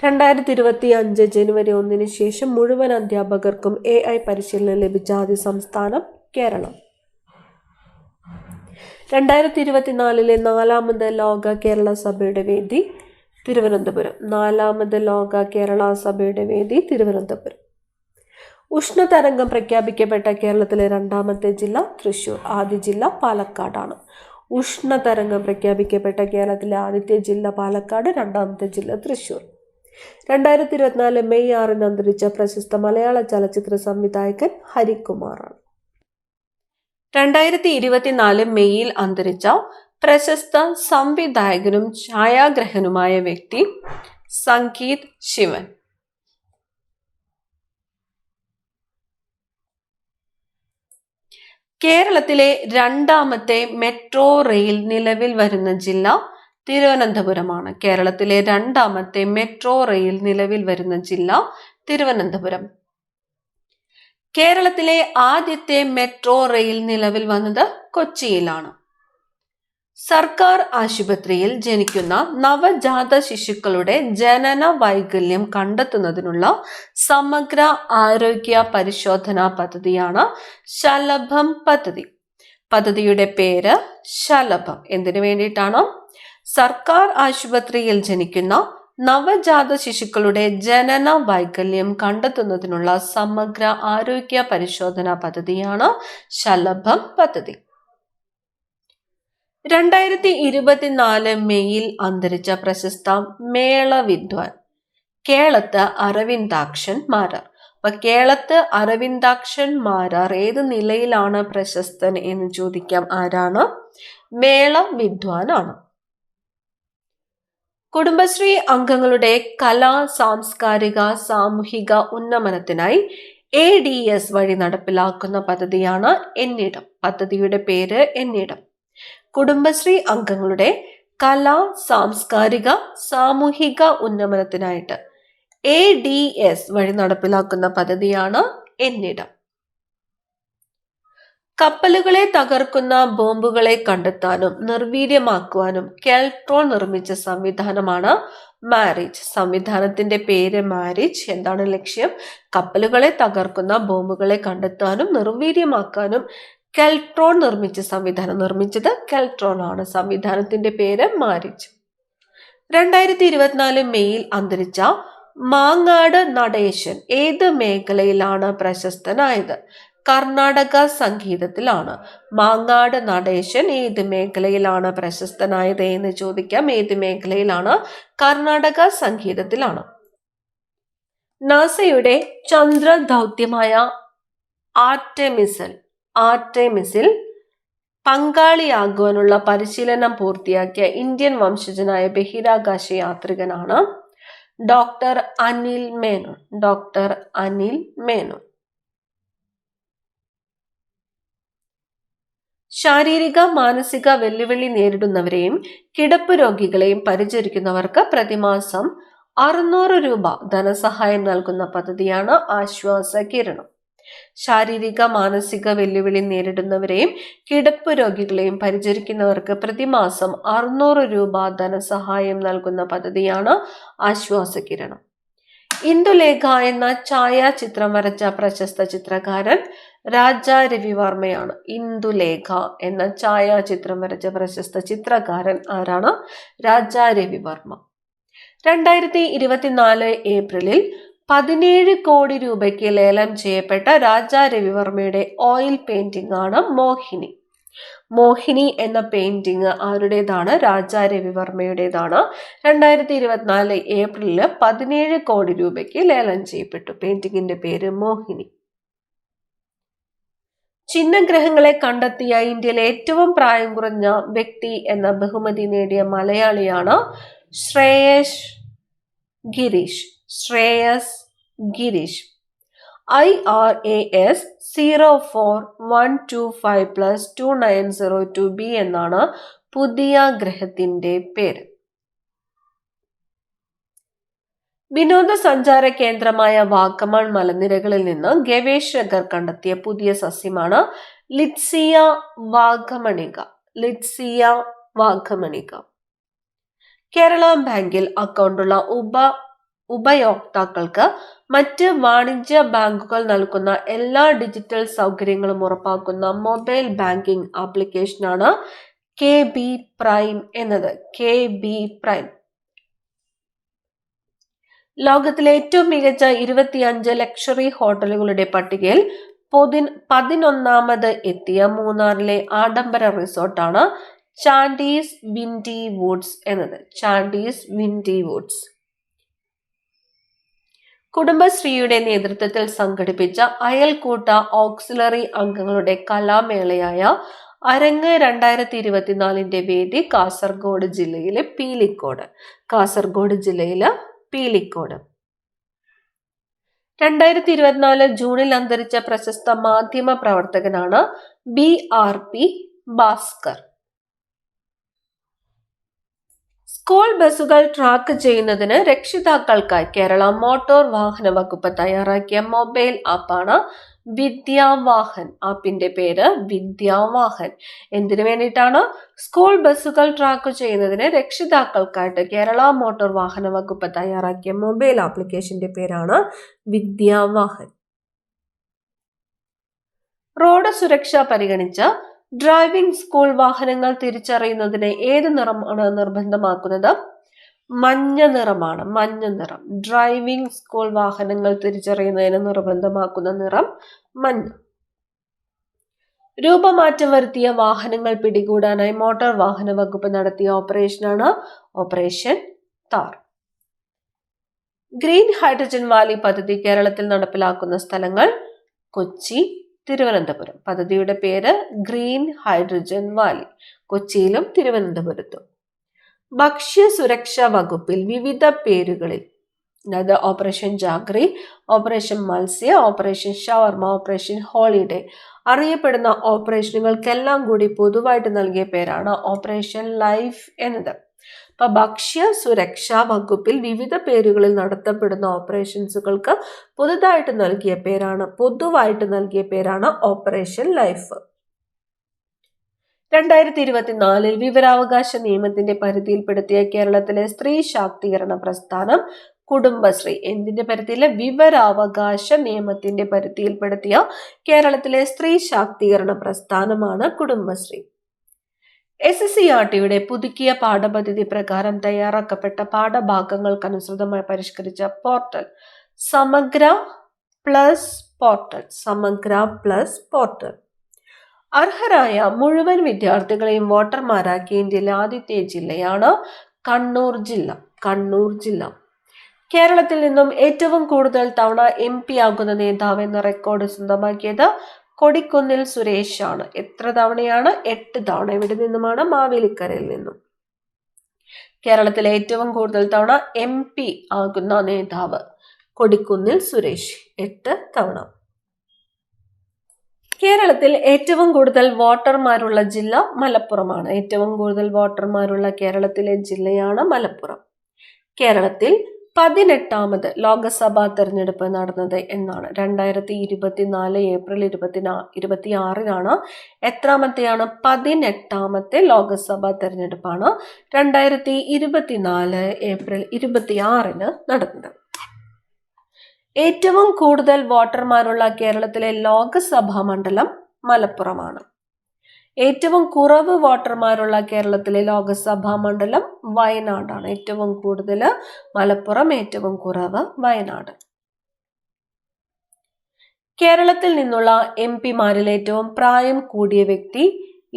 2025 ജനുവരി 1 ശേഷം മുഴുവൻ അധ്യാപകർക്കും AI പരിശീലനം ലഭിച്ച ആദ്യ സംസ്ഥാനം കേരളം. 2024 4ാമത് ലോക കേരള സഭയുടെ വേദി തിരുവനന്തപുരം. ഉഷ്ണതരംഗം പ്രഖ്യാപിക്കപ്പെട്ട കേരളത്തിലെ 2ാമത്തെ ജില്ല തൃശ്ശൂർ. ആദ്യ ജില്ല പാലക്കാടാണ്. ഉഷ്ണതരംഗം പ്രഖ്യാപിക്കപ്പെട്ട കേരളത്തിലെ ആദ്യത്തെ ജില്ല പാലക്കാട്, 2ാമത്തെ ജില്ല തൃശ്ശൂർ. 2024 മെയ് 6 അന്തരിച്ച പ്രശസ്ത മലയാള ചലച്ചിത്ര സംവിധായകൻ ഹരികുമാറാണ്. 2024 മെയ്യിൽ അന്തരിച്ച പ്രശസ്ത സംവിധായകനും ഛായാഗ്രഹനുമായ വ്യക്തി സംഗീത് ശിവൻ. കേരളത്തിലെ 2ാമത്തെ മെട്രോ റെയിൽ നിലവിൽ വരുന്ന ജില്ല തിരുവനന്തപുരമാണ്. കേരളത്തിലെ 2ാമത്തെ മെട്രോ റെയിൽ നിലവിൽ വരുന്ന ജില്ല തിരുവനന്തപുരം. കേരളത്തിലെ ആദ്യത്തെ മെട്രോ റെയിൽ നിലവിൽ വന്നത് കൊച്ചിയിലാണ്. സർക്കാർ ആശുപത്രിയിൽ ജനിക്കുന്ന നവജാത ശിശുക്കളുടെ ജനന വൈകല്യം കണ്ടെത്തുന്നതിനുള്ള സമഗ്ര ആരോഗ്യ പരിശോധനാ പദ്ധതിയാണ് ശലഭം പദ്ധതി. പദ്ധതിയുടെ പേര് ശലഭം. എന്തിനു വേണ്ടിയിട്ടാണ്? സർക്കാർ ആശുപത്രിയിൽ ജനിക്കുന്ന നവജാത ശിശുക്കളുടെ ജനന വൈകല്യം കണ്ടെത്തുന്നതിനുള്ള സമഗ്ര ആരോഗ്യ പരിശോധനാ പദ്ധതിയാണ് ശലഭം പദ്ധതി. 2024 മെയ്യിൽ അന്തരിച്ച പ്രശസ്ത മേള വിദ്വാൻ കേളത്ത് അരവിന്ദാക്ഷൻ മാരാർ. അപ്പൊ കേളത്ത് അരവിന്ദാക്ഷൻ മാരാർ ഏത് നിലയിലാണ് പ്രശസ്തൻ എന്ന് ചോദിക്കാം. ആരാണ്? മേള വിദ്വാനാണ്. കുടുംബശ്രീ അംഗങ്ങളുടെ കലാ, സാംസ്കാരിക, സാമൂഹിക ഉന്നമനത്തിനായി ADS വഴി നടപ്പിലാക്കുന്ന പദ്ധതിയാണ് എന്നിടം. പദ്ധതിയുടെ പേര് എന്നിടം. കുടുംബശ്രീ അംഗങ്ങളുടെ കലാ, സാംസ്കാരിക, സാമൂഹിക ഉന്നമനത്തിനായിട്ട് ADS വഴി നടപ്പിലാക്കുന്ന പദ്ധതിയാണ് എന്നിടം. കപ്പലുകളെ തകർക്കുന്ന ബോംബുകളെ കണ്ടെത്താനും നിർവീര്യമാക്കുവാനും കെൽട്രോൺ നിർമ്മിച്ച സംവിധാനമാണ് മാരിച്ച്. സംവിധാനത്തിന്റെ പേര് മാരിച്ച്. എന്താണ് ലക്ഷ്യം? കപ്പലുകളെ തകർക്കുന്ന ബോംബുകളെ കണ്ടെത്താനും നിർവീര്യമാക്കാനും കെൽട്രോൺ നിർമ്മിച്ച സംവിധാനം. നിർമ്മിച്ചത് കെൽട്രോൺ ആണ്. സംവിധാനത്തിന്റെ പേര് മാരിച്ച്. 2024 മെയ്യിൽ അന്തരിച്ച മാങ്ങാട് നടേശൻ ഏത് മേഖലയിലാണ് പ്രശസ്തനായത്? കർണാടക സംഗീതത്തിലാണ്. മാങ്ങാട് നടേശൻ ഏത് മേഖലയിലാണ് പ്രശസ്തനായത് എന്ന് ചോദിക്കാം. ഏത് മേഖലയിലാണ്? കർണാടക സംഗീതത്തിലാണ്. നാസയുടെ ചന്ദ്ര ദൗത്യമായ ആർടെമിസിൽ പങ്കാളിയാകുവാനുള്ള പരിശീലനം പൂർത്തിയാക്കിയ ഇന്ത്യൻ വംശജനായ ബഹിരാകാശ യാത്രികനാണ് ഡോക്ടർ അനിൽ മേനോൻ. ശാരീരിക, മാനസിക വെല്ലുവിളി നേരിടുന്നവരെയും കിടപ്പ് രോഗികളെയും പരിചരിക്കുന്നവർക്ക് പ്രതിമാസം 600 രൂപ ധനസഹായം നൽകുന്ന പദ്ധതിയാണ് ആശ്വാസ കിരണം. ശാരീരിക, മാനസിക വെല്ലുവിളി നേരിടുന്നവരെയും കിടപ്പ് രോഗികളെയും പരിചരിക്കുന്നവർക്ക് പ്രതിമാസം 600 രൂപ ധനസഹായം നൽകുന്ന പദ്ധതിയാണ് ആശ്വാസ കിരണം. ഇന്ദുലേഖ എന്ന ഛായാചിത്രം വരച്ച പ്രശസ്ത ചിത്രകാരൻ രാജാ രവിവർമ്മയാണ്. ഇന്ദുലേഖ എന്ന ഛായാചിത്രം വരച്ച പ്രശസ്ത ചിത്രകാരൻ ആരാണ്? രാജാ രവിവർമ്മ. 2024 ഏപ്രിലിൽ 17 കോടി രൂപയ്ക്ക് ലേലം ചെയ്യപ്പെട്ട രാജാ രവിവർമ്മയുടെ ഓയിൽ പെയിന്റിംഗ് ആണ് മോഹിനി. മോഹിനി എന്ന പെയിന്റിംഗ് ആരുടേതാണ്? രാജാ രവിവർമ്മയുടേതാണ്. 2024 ഏപ്രിലിൽ 17 കോടി രൂപയ്ക്ക് ലേലം ചെയ്യപ്പെട്ടു. പെയിന്റിംഗിന്റെ പേര് മോഹിനി. ചിഹ്നഗ്രഹങ്ങളെ കണ്ടെത്തിയ ഇന്ത്യയിലെ ഏറ്റവും പ്രായം കുറഞ്ഞ വ്യക്തി എന്ന ബഹുമതി നേടിയ മലയാളിയാണ് ശ്രേയസ് ഗിരീഷ്. IRAS 0412529002B എന്നാണ് പുതിയ ഗ്രഹത്തിന്റെ പേര്. വിനോദസഞ്ചാര കേന്ദ്രമായ വാഗമൺ മലനിരകളിൽ നിന്ന് ഗവേഷകർ കണ്ടെത്തിയ പുതിയ സസ്യമാണ് ലിറ്റ്സിയ വാഗമണിക. കേരള ബാങ്കിൽ അക്കൗണ്ടുള്ള ഉപയോക്താക്കൾക്ക് മറ്റ് വാണിജ്യ ബാങ്കുകൾ നൽകുന്ന എല്ലാ ഡിജിറ്റൽ സൗകര്യങ്ങളും ഉറപ്പാക്കുന്ന മൊബൈൽ ബാങ്കിംഗ് ആപ്ലിക്കേഷനാണ് KB പ്രൈം എന്നത്. KB പ്രൈം ലോകത്തിലെ ഏറ്റവും മികച്ച 25 ലക്ഷറി ഹോട്ടലുകളുടെ പട്ടികയിൽ 11ാമത് എത്തിയ മൂന്നാറിലെ ആഡംബര റിസോർട്ടാണ് ചാൻഡീസ് വിൻഡി വുഡ്സ് എന്നത്. ചാൻഡീസ് വിൻഡി വുഡ്സ്. കുടുംബശ്രീയുടെ നേതൃത്വത്തിൽ സംഘടിപ്പിച്ച അയൽക്കൂട്ട ഓക്സിലറി അംഗങ്ങളുടെ കലാമേളയായ അരങ്ങ് 2024 വേദി കാസർഗോഡ് ജില്ലയിലെ പീലിക്കോട്. 2024 ജൂണിൽ അന്തരിച്ച പ്രശസ്ത മാധ്യമ പ്രവർത്തകനാണ് BRP ഭാസ്കർ. സ്കൂൾ ബസ്സുകൾ ട്രാക്ക് ചെയ്യുന്നതിന് രക്ഷിതാക്കൾക്കായി കേരള മോട്ടോർ വാഹന വകുപ്പ് തയ്യാറാക്കിയ മൊബൈൽ ആപ്പാണ് വിദ്യാവാഹൻ. ആപ്പിന്റെ പേര് വിദ്യാവാഹൻ. എന്തിനു വേണ്ടിയിട്ടാണ്? സ്കൂൾ ബസ്സുകൾ ട്രാക്ക് ചെയ്യുന്നതിന് രക്ഷിതാക്കൾക്കായിട്ട് കേരള മോട്ടോർ വാഹന വകുപ്പ് തയ്യാറാക്കിയ മൊബൈൽ ആപ്ലിക്കേഷന്റെ പേരാണ് വിദ്യാവാഹൻ. റോഡ് സുരക്ഷ പരിഗണിച്ച് ഡ്രൈവിംഗ് സ്കൂൾ വാഹനങ്ങൾ തിരിച്ചറിയുന്നതിന് ഏത് നിറമാണ് നിർബന്ധമാക്കുന്നത്? മഞ്ഞ നിറമാണ്. മഞ്ഞ നിറം. ഡ്രൈവിംഗ് സ്കൂൾ വാഹനങ്ങൾ തിരിച്ചറിയുന്നതിന് നിർബന്ധമാക്കുന്ന നിറം മഞ്ഞ. രൂപമാറ്റം വരുത്തിയ വാഹനങ്ങൾ പിടികൂടാനായി മോട്ടോർ വാഹന വകുപ്പ് നടത്തിയ ഓപ്പറേഷനാണ് operation Thar. Green hydrogen valley പദ്ധതി കേരളത്തിൽ നടപ്പിലാക്കുന്ന സ്ഥലങ്ങൾ കൊച്ചി, തിരുവനന്തപുരം. പദ്ധതിയുടെ പേര് ഗ്രീൻ ഹൈഡ്രജൻ വാലി. കൊച്ചിയിലും തിരുവനന്തപുരത്തും. ഭക്ഷ്യ സുരക്ഷാ വകുപ്പിൽ വിവിധ പേരുകളിൽ, അതായത് ഓപ്പറേഷൻ ജാഗ്രി, ഓപ്പറേഷൻ മത്സ്യ, ഓപ്പറേഷൻ ഷവർമ, ഓപ്പറേഷൻ ഹോളിഡേ അറിയപ്പെടുന്ന ഓപ്പറേഷനുകൾക്കെല്ലാം കൂടി പൊതുവായിട്ട് നൽകിയ പേരാണ് ഓപ്പറേഷൻ ലൈഫ് എന്നത്. അപ്പൊ ഭക്ഷ്യ സുരക്ഷാ വകുപ്പിൽ വിവിധ പേരുകളിൽ നടത്തപ്പെടുന്ന ഓപ്പറേഷൻസുകൾക്ക് പൊതുവായിട്ട് നൽകിയ പേരാണ് ഓപ്പറേഷൻ ലൈഫ്. 2024 വിവരാവകാശ നിയമത്തിന്റെ പരിധിയിൽപ്പെടുത്തിയ കേരളത്തിലെ സ്ത്രീ ശാക്തീകരണ പ്രസ്ഥാനം കുടുംബശ്രീ. എന്തിന്റെ പരിധിയിലെ? വിവരാവകാശ നിയമത്തിന്റെ പരിധിയിൽപ്പെടുത്തിയ കേരളത്തിലെ സ്ത്രീ ശാക്തീകരണ പ്രസ്ഥാനമാണ് കുടുംബശ്രീ. SSCERTയുടെ പുതുക്കിയ പാഠപദ്ധതി പ്രകാരം തയ്യാറാക്കപ്പെട്ട പാഠഭാഗങ്ങൾക്കനുസൃതമായി പരിഷ്കരിച്ച പോർട്ടൽ സമഗ്ര പ്ലസ് പോർട്ടൽ. അർഹരായ മുഴുവൻ വിദ്യാർത്ഥികളെയും വോട്ടർമാരാക്കിയ ഇന്ത്യയിലെ ആദ്യത്തെ ജില്ലയാണ് കണ്ണൂർ ജില്ല. കേരളത്തിൽ നിന്നും ഏറ്റവും കൂടുതൽ തവണ MP ആകുന്ന നേതാവ് എന്ന റെക്കോർഡ് സ്വന്തമാക്കിയത് കൊടിക്കുന്നിൽ സുരേഷ് ആണ്. എത്ര തവണയാണ്? 8 തവണ. ഇവിടെ നിന്നുമാണ്? മാവേലിക്കരയിൽ നിന്നും. കേരളത്തിലെ ഏറ്റവും കൂടുതൽ തവണ MP ആകുന്ന നേതാവ് കൊടിക്കുന്നിൽ സുരേഷ്, 8 തവണ. കേരളത്തിൽ ഏറ്റവും കൂടുതൽ വോട്ടർമാരുള്ള ജില്ല മലപ്പുറമാണ്. ഏറ്റവും കൂടുതൽ വോട്ടർമാരുള്ള കേരളത്തിലെ ജില്ലയാണ് മലപ്പുറം. കേരളത്തിൽ 18ാമത് ലോക്സഭാ തെരഞ്ഞെടുപ്പ് നടന്നത് എന്നാണ്? 2024 ഏപ്രിൽ 26 എത്രാമത്തെയാണ്? 18ാമത്തെ ലോക്സഭാ തെരഞ്ഞെടുപ്പാണ് 2024 ഏപ്രിൽ 26 നടന്നത്. ഏറ്റവും കൂടുതൽ വോട്ടർമാരുള്ള കേരളത്തിലെ ലോക്സഭാ മണ്ഡലം മലപ്പുറമാണ്. ഏറ്റവും കുറവ് വോട്ടർമാരുള്ള കേരളത്തിലെ ലോക്സഭാ മണ്ഡലം വയനാടാണ്. ഏറ്റവും കൂടുതൽ മലപ്പുറം, ഏറ്റവും കുറവ് വയനാട്. കേരളത്തിൽ നിന്നുള്ള MP-മാരിൽ ഏറ്റവും പ്രായം കൂടിയ വ്യക്തി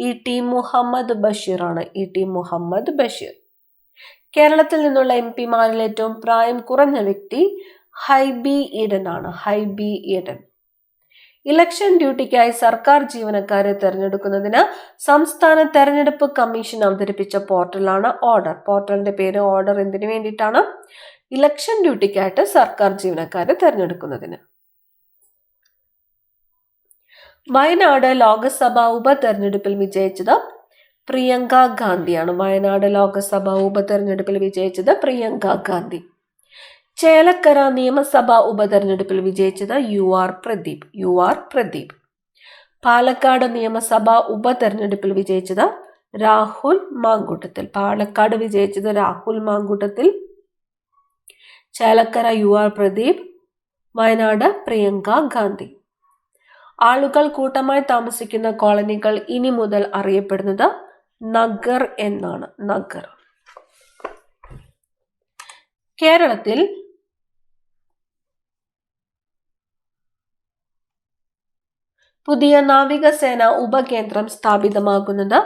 E.T. മുഹമ്മദ് ബഷീർ ആണ്. E.T. മുഹമ്മദ് ബഷീർ. കേരളത്തിൽ നിന്നുള്ള MP-മാരിൽ ഏറ്റവും പ്രായം കുറഞ്ഞ വ്യക്തി ഹൈബി ഈഡൻ ആണ്. ഹൈബി ഈഡൻ. ഇലക്ഷൻ ഡ്യൂട്ടിക്കായി സർക്കാർ ജീവനക്കാരെ തെരഞ്ഞെടുക്കുന്നതിന് സംസ്ഥാന തെരഞ്ഞെടുപ്പ് കമ്മീഷൻ അവതരിപ്പിച്ച പോർട്ടലാണ് ഓർഡർ. പോർട്ടലിന്റെ പേര് ഓർഡർ. എന്തിനു വേണ്ടിയിട്ടാണ്? ഇലക്ഷൻ ഡ്യൂട്ടിക്കായിട്ട് സർക്കാർ ജീവനക്കാരെ തെരഞ്ഞെടുക്കുന്നതിന്. വയനാട് ലോക്സഭാ ഉപതെരഞ്ഞെടുപ്പിൽ വിജയിച്ചത് പ്രിയങ്ക ഗാന്ധിയാണ്. വയനാട് ലോക്സഭാ ഉപതെരഞ്ഞെടുപ്പിൽ വിജയിച്ചത് പ്രിയങ്ക ഗാന്ധി. ചേലക്കര നിയമസഭാ ഉപതെരഞ്ഞെടുപ്പിൽ വിജയിച്ചത് UR പ്രദീപ്. പാലക്കാട് നിയമസഭാ ഉപതെരഞ്ഞെടുപ്പിൽ വിജയിച്ചത് രാഹുൽ മാങ്കൂട്ടത്തിൽ. പാലക്കാട് വിജയിച്ചത് രാഹുൽ മാങ്കൂട്ടത്തിൽ. ചേലക്കര UR പ്രദീപ്. വയനാട് പ്രിയങ്ക ഗാന്ധി. ആളുകൾ കൂട്ടമായി താമസിക്കുന്ന കോളനികൾ ഇനി മുതൽ അറിയപ്പെടുന്നത് നഗർ എന്നാണ്. നഗർ. കേരളത്തിൽ പുതിയ നാവികസേന ഉപകേന്ദ്രം സ്ഥാപിതമാകുന്നത്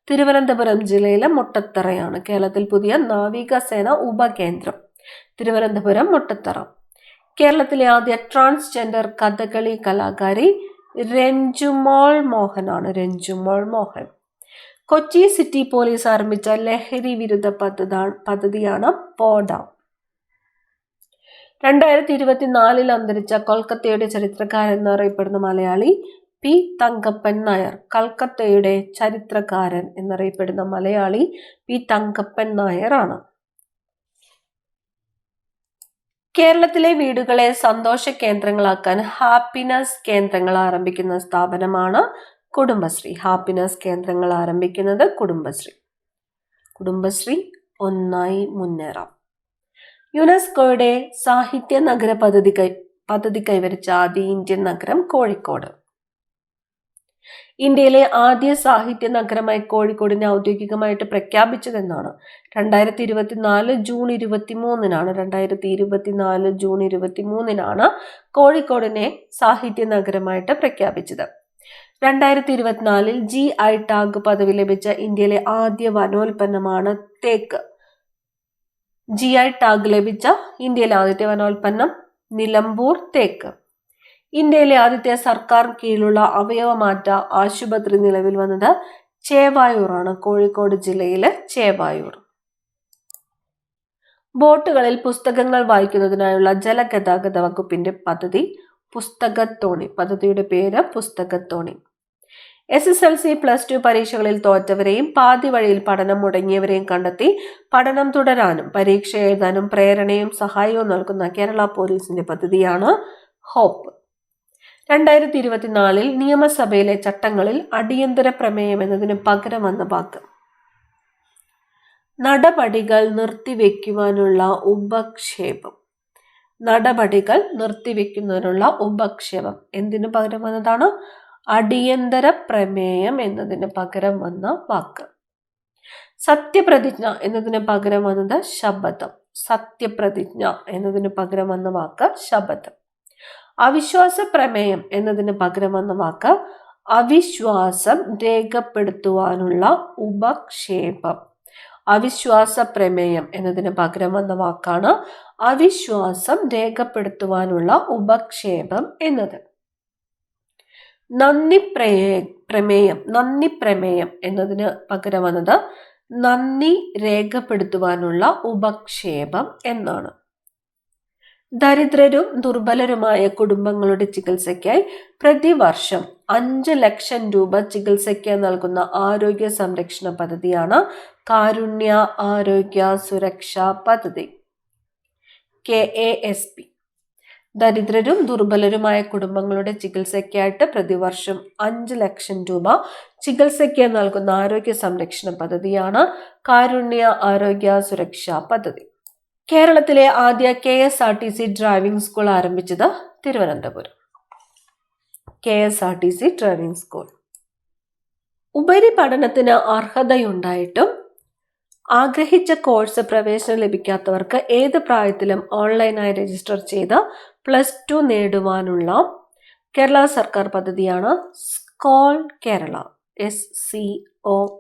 തിരുവനന്തപുരം ജില്ലയിലെ മുട്ടത്തറയാണ്. കേരളത്തിൽ പുതിയ നാവികസേന ഉപകേന്ദ്രം തിരുവനന്തപുരം മുട്ടത്തറ. കേരളത്തിലെ ആദ്യ ട്രാൻസ്ജെൻഡർ കഥകളി കലാകാരി രഞ്ജുമോൾ മോഹനാണ്. രഞ്ജുമോൾ മോഹൻ. കൊച്ചി സിറ്റി പോലീസ് ആരംഭിച്ച ലഹരി വിരുദ്ധ പദ്ധതിയാണ് പോഡ. 2024 അന്തരിച്ച കൊൽക്കത്തയുടെ ചരിത്രകാരൻ എന്നറിയപ്പെടുന്ന മലയാളി P. തങ്കപ്പൻ നായർ. കൽക്കത്തയുടെ ചരിത്രകാരൻ എന്നറിയപ്പെടുന്ന മലയാളി P. തങ്കപ്പൻ നായർ ആണ്. കേരളത്തിലെ വീടുകളെ സന്തോഷ കേന്ദ്രങ്ങളാക്കാൻ ഹാപ്പിനെസ് കേന്ദ്രങ്ങൾ ആരംഭിക്കുന്ന സ്ഥാപനമാണ് കുടുംബശ്രീ. ഹാപ്പിനെസ് കേന്ദ്രങ്ങൾ ആരംഭിക്കുന്നത് കുടുംബശ്രീ. കുടുംബശ്രീ ഒന്നായി മുന്നേറാം. യുനെസ്കോയുടെ സാഹിത്യ നഗര പദ്ധതി കൈവരിച്ച ആദ്യ ഇന്ത്യൻ നഗരം കോഴിക്കോട്. ഇന്ത്യയിലെ ആദ്യ സാഹിത്യ നഗരമായി കോഴിക്കോടിനെ ഔദ്യോഗികമായിട്ട് പ്രഖ്യാപിച്ചതെന്നാണ് 2024 ജൂൺ 23 കോഴിക്കോടിനെ സാഹിത്യ നഗരമായിട്ട് പ്രഖ്യാപിച്ചത്. 2024 GI ടാഗ് പദവി ലഭിച്ച ഇന്ത്യയിലെ ആദ്യ വനോൽപ്പന്നമാണ് തേക്ക്. GI ടാഗ് ലഭിച്ച ഇന്ത്യയിലെ ആദ്യത്തെ വനോൽപ്പന്നം നിലമ്പൂർ തേക്ക്. ഇന്ത്യയിലെ ആദ്യത്തെ സർക്കാർ കീഴിലുള്ള അവയവമാറ്റ ആശുപത്രി നിലവിൽ വന്നത് ചേവായൂറാണ്. കോഴിക്കോട് ജില്ലയിലെ ചേവായൂർ. ബോട്ടുകളിൽ പുസ്തകങ്ങൾ വായിക്കുന്നതിനായുള്ള ജലഗതാഗത വകുപ്പിന്റെ പദ്ധതി പുസ്തകത്തോണി. പദ്ധതിയുടെ പേര് പുസ്തകത്തോണി. SSLC +2 പരീക്ഷകളിൽ തോറ്റവരെയും പാതി വഴിയിൽ പഠനം മുടങ്ങിയവരെയും കണ്ടെത്തി പഠനം തുടരാനും പരീക്ഷ എഴുതാനും പ്രേരണയും സഹായവും നൽകുന്ന കേരള പോലീസിന്റെ പദ്ധതിയാണ് ഹോപ്പ്. 2024 നിയമസഭയിലെ ചട്ടങ്ങളിൽ അടിയന്തര പ്രമേയം എന്നതിന് പകരം വന്ന വാക്ക് നടപടികൾ നിർത്തിവെക്കുവാനുള്ള ഉപക്ഷേപം. നടപടികൾ നിർത്തിവെക്കുന്നതിനുള്ള ഉപക്ഷേപം എന്തിനു പകരം വന്നതാണ്? അടിയന്തര പ്രമേയം എന്നതിന് പകരം വന്ന വാക്ക്. സത്യപ്രതിജ്ഞ എന്നതിന് പകരം വന്നത് ശപഥം. സത്യപ്രതിജ്ഞ എന്നതിന് പകരം വന്ന വാക്ക് ശപഥം. അവിശ്വാസ പ്രമേയം എന്നതിന് പകരം വന്ന വാക്ക് അവിശ്വാസം രേഖപ്പെടുത്തുവാനുള്ള ഉപക്ഷേപം. അവിശ്വാസ പ്രമേയം എന്നതിന് പകരം വന്ന വാക്കാണ് അവിശ്വാസം രേഖപ്പെടുത്തുവാനുള്ള ഉപക്ഷേപം എന്നത്. നന്ദി പ്രമേയം എന്നതിന് പകരം വന്നത് നന്ദി രേഖപ്പെടുത്തുവാനുള്ള ഉപക്ഷേപം എന്നാണ്. ദരിദ്രരും ദുർബലരുമായ കുടുംബങ്ങളുടെ ചികിത്സയ്ക്കായി പ്രതിവർഷം 5 ലക്ഷം രൂപ ചികിത്സയ്ക്ക് നൽകുന്ന ആരോഗ്യ സംരക്ഷണ പദ്ധതിയാണ് കാരുണ്യ ആരോഗ്യ സുരക്ഷാ പദ്ധതി KASP. ദരിദ്രരും ദുർബലരുമായ കുടുംബങ്ങളുടെ ചികിത്സയ്ക്കായിട്ട് പ്രതിവർഷം 5 ലക്ഷം രൂപ ചികിത്സയ്ക്ക് നൽകുന്ന ആരോഗ്യ സംരക്ഷണ പദ്ധതിയാണ് കാരുണ്യ ആരോഗ്യ സുരക്ഷാ പദ്ധതി. കേരളത്തിലെ ആദ്യ KSRTC ഡ്രൈവിംഗ് സ്കൂൾ ആരംഭിച്ചത് തിരുവനന്തപുരം. KSRTC driving school. ഉപരിപഠനത്തിന് അർഹതയുണ്ടായിട്ടും ആഗ്രഹിച്ച കോഴ്സ് പ്രവേശനം ലഭിക്കാത്തവർക്ക് ഏത് പ്രായത്തിലും ഓൺലൈനായി രജിസ്റ്റർ ചെയ്ത് +2 നേടുവാനുള്ള കേരള സർക്കാർ പദ്ധതിയാണ് സ്കോൾ കേരള. SCOLE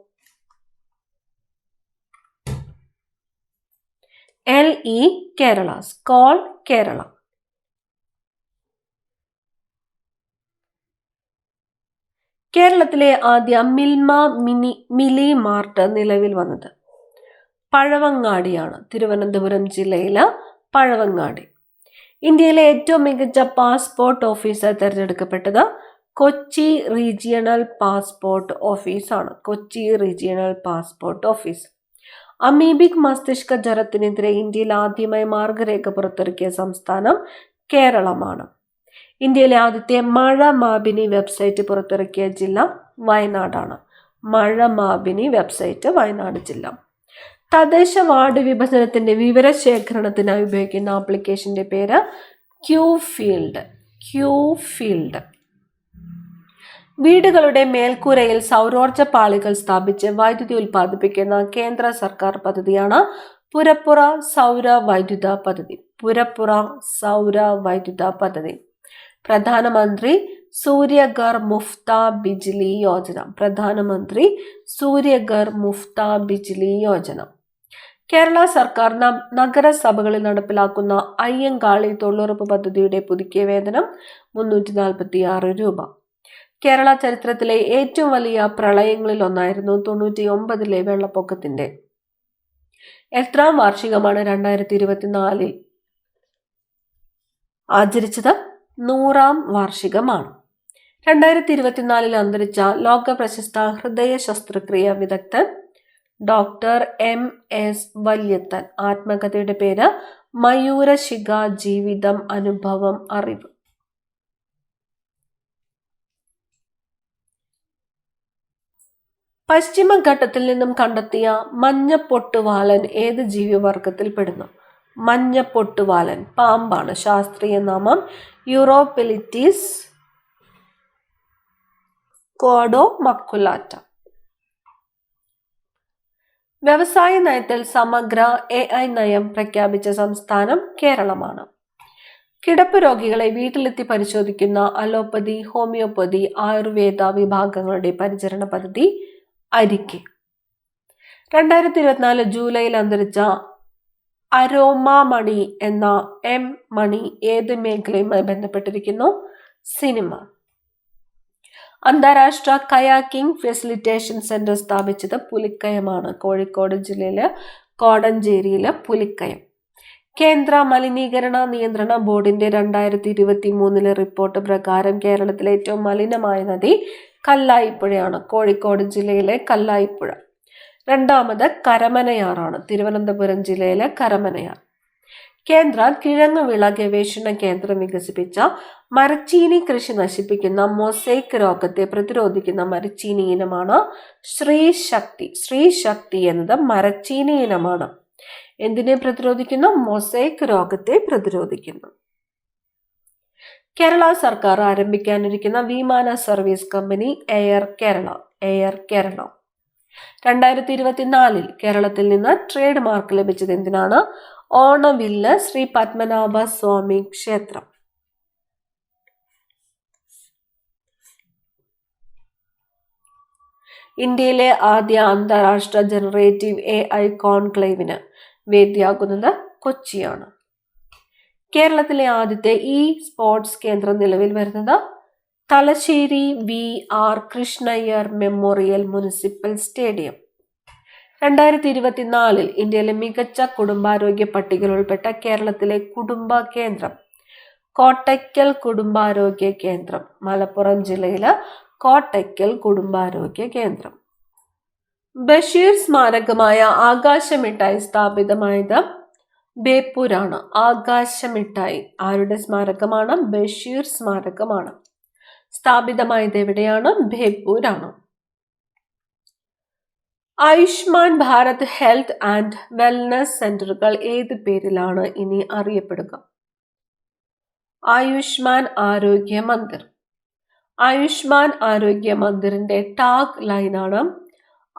കേരള. സ്കോൾ കേരള. കേരളത്തിലെ ആദ്യ മിലി മാർട്ട് നിലവിൽ വന്നത് പഴവങ്ങാടിയാണ്. തിരുവനന്തപുരം ജില്ലയിലെ പഴവങ്ങാടി. ഇന്ത്യയിലെ ഏറ്റവും മികച്ച പാസ്പോർട്ട് ഓഫീസർ തിരഞ്ഞെടുക്കപ്പെട്ടത് കൊച്ചി റീജിയണൽ പാസ്പോർട്ട് ഓഫീസാണ്. Kochi regional passport office. Amoebic മസ്തിഷ്ക ജ്വരത്തിനെതിരെ ഇന്ത്യയിൽ ആദ്യമായി മാർഗരേഖ പുറത്തിറക്കിയ സംസ്ഥാനം കേരളമാണ്. ഇന്ത്യയിലെ ആദ്യത്തെ മഴ മാപിനി വെബ്സൈറ്റ് പുറത്തിറക്കിയ ജില്ല വയനാടാണ്. മഴ മാപിനി വെബ്സൈറ്റ് വയനാട് ജില്ല. തദ്ദേശ വാർഡ് വിഭജനത്തിന്റെ വിവരശേഖരണത്തിനായി ഉപയോഗിക്കുന്ന ആപ്ലിക്കേഷന്റെ പേര് ക്യൂഫീൽഡ്. വീടുകളുടെ മേൽക്കൂരയിൽ സൗരോർജ പാളികൾ സ്ഥാപിച്ച് വൈദ്യുതി ഉൽപ്പാദിപ്പിക്കുന്ന കേന്ദ്ര സർക്കാർ പദ്ധതിയാണ് പുരപ്പുറ സൗര വൈദ്യുത പദ്ധതി. പുരപ്പുറ സൗര വൈദ്യുത പദ്ധതി. പ്രധാനമന്ത്രി സൂര്യഘർ മുഫ്ത ബിജ്ലി യോജന. പ്രധാനമന്ത്രി സൂര്യഘർ മുഫ്ത ബിജ്ലി യോജന. കേരള സർക്കാർ നഗരസഭകളിൽ നടപ്പിലാക്കുന്ന അയ്യങ്കാളി തൊഴിലുറപ്പ് പദ്ധതിയുടെ പുതുക്കിയ വേതനം 346 രൂപ. കേരള ചരിത്രത്തിലെ ഏറ്റവും വലിയ പ്രളയങ്ങളിൽ ഒന്നായിരുന്നു 99 വെള്ളപ്പൊക്കത്തിന്റെ എത്രാം വാർഷികമാണ് 2024 ആചരിച്ചത്? 100ാം വാർഷികമാണ്. 2024 അന്തരിച്ച ലോക പ്രശസ്ത ഹൃദയ ശസ്ത്രക്രിയ വിദഗ്ധൻ ഡോക്ടർ MS വല്യത്തൻ. ആത്മകഥയുടെ പേര് മയൂരശിഖ, ജീവിതം, അനുഭവം, അറിവ്. പശ്ചിമഘട്ടത്തിൽ നിന്നും കണ്ടെത്തിയ മഞ്ഞപ്പൊട്ടുവാലൻ ഏത് ജീവിവർഗത്തിൽ പെടുന്നു? മഞ്ഞപ്പൊട്ടുവാലൻ പാമ്പാണ്. ശാസ്ത്രീയ നാമം യൂറോപെലിറ്റീസ് കോഡോമക്കുലാറ്റ. വ്യവസായ നയത്തിൽ സമഗ്ര AI നയം പ്രഖ്യാപിച്ച സംസ്ഥാനം കേരളമാണ്. കിടപ്പ് രോഗികളെ വീട്ടിലെത്തി പരിശോധിക്കുന്ന അലോപ്പതി, ഹോമിയോപ്പതി, ആയുർവേദ വിഭാഗങ്ങളുടെ പരിചരണ പദ്ധതി അരിക്ക്. 2024 ജൂലൈയിൽ അന്തരിച്ച അരോമ മണി എന്ന M മണി ഏത് മേഖലയുമായി ബന്ധപ്പെട്ടിരിക്കുന്നു? സിനിമ. അന്താരാഷ്ട്ര കയാക്കിംഗ് ഫെസിലിറ്റേഷൻ സെന്റർ സ്ഥാപിച്ചത് പുലിക്കയമാണ്. കോഴിക്കോട് ജില്ലയിലെ കോടഞ്ചേരിയിലെ പുലിക്കയം. കേന്ദ്ര മലിനീകരണ നിയന്ത്രണ ബോർഡിന്റെ 2023 റിപ്പോർട്ട് പ്രകാരം കേരളത്തിലെ ഏറ്റവും മലിനമായ നദി കല്ലായിപ്പുഴയാണ്. കോഴിക്കോട് ജില്ലയിലെ കല്ലായിപ്പുഴ. രണ്ടാമത് കരമനയാറാണ്. തിരുവനന്തപുരം ജില്ലയിലെ കരമനയാർ. കേന്ദ്ര കിഴങ്ങുവിള ഗവേഷണ കേന്ദ്രം വികസിപ്പിച്ച മരച്ചീനി കൃഷി നശിപ്പിക്കുന്ന മൊസൈക്ക് രോഗത്തെ പ്രതിരോധിക്കുന്ന മരച്ചീനി ഇനമാണ് ശ്രീശക്തി. ശ്രീശക്തി എന്നത് മരച്ചീനി ഇനമാണ്. എന്തിനെ പ്രതിരോധിക്കുന്നു? മൊസൈക്ക് രോഗത്തെ പ്രതിരോധിക്കുന്നു. കേരള സർക്കാർ ആരംഭിക്കാനിരിക്കുന്ന വിമാന service company air Kerala. Air Kerala. 2024 കേരളത്തിൽ നിന്ന് ട്രേഡ് മാർക്ക് ലഭിച്ചത് എന്തിനാണ്? ഓണവില്ല്, ശ്രീ പത്മനാഭ സ്വാമി ക്ഷേത്രം. ഇന്ത്യയിലെ ആദ്യ അന്താരാഷ്ട്ര ജനറേറ്റീവ് AI കോൺക്ലേവിന് വേദിയാകുന്നത് കൊച്ചിയാണ്. കേരളത്തിലെ ആദ്യത്തെ സ്പോർട്സ് കേന്ദ്രം നിലവിൽ വരുന്നത് Thalassery VR Krishna Iyer memorial municipal stadium. 2024 ഇന്ത്യയിലെ മികച്ച കുടുംബാരോഗ്യ പട്ടികയിൽ ഉൾപ്പെട്ട കേരളത്തിലെ കുടുംബ കേന്ദ്രം കോട്ടയ്ക്കൽ കുടുംബാരോഗ്യ കേന്ദ്രം. മലപ്പുറം ജില്ലയിലെ കോട്ടയ്ക്കൽ കുടുംബാരോഗ്യ കേന്ദ്രം. ബഷീർ സ്മാരകമായ ആകാശമിഠായി സ്ഥാപിതമായത് ബേപ്പൂരാണ്. ആകാശമിഠായി ആരുടെ സ്മാരകമാണ്? ബഷീർ സ്മാരകമാണ്. സ്ഥാപിതമായത് എവിടെയാണ്? ബേപ്പൂരാണ്. Ayushman Bharat health and wellness സെന്ററുകൾ ഏത് പേരിലാണ് ഇനി അറിയപ്പെടുക? ആയുഷ്മാൻ ആരോഗ്യ മന്ദിർ. ആയുഷ്മാൻ ആരോഗ്യ മന്ദിറിന്റെ ടാഗ് ലൈനാണ്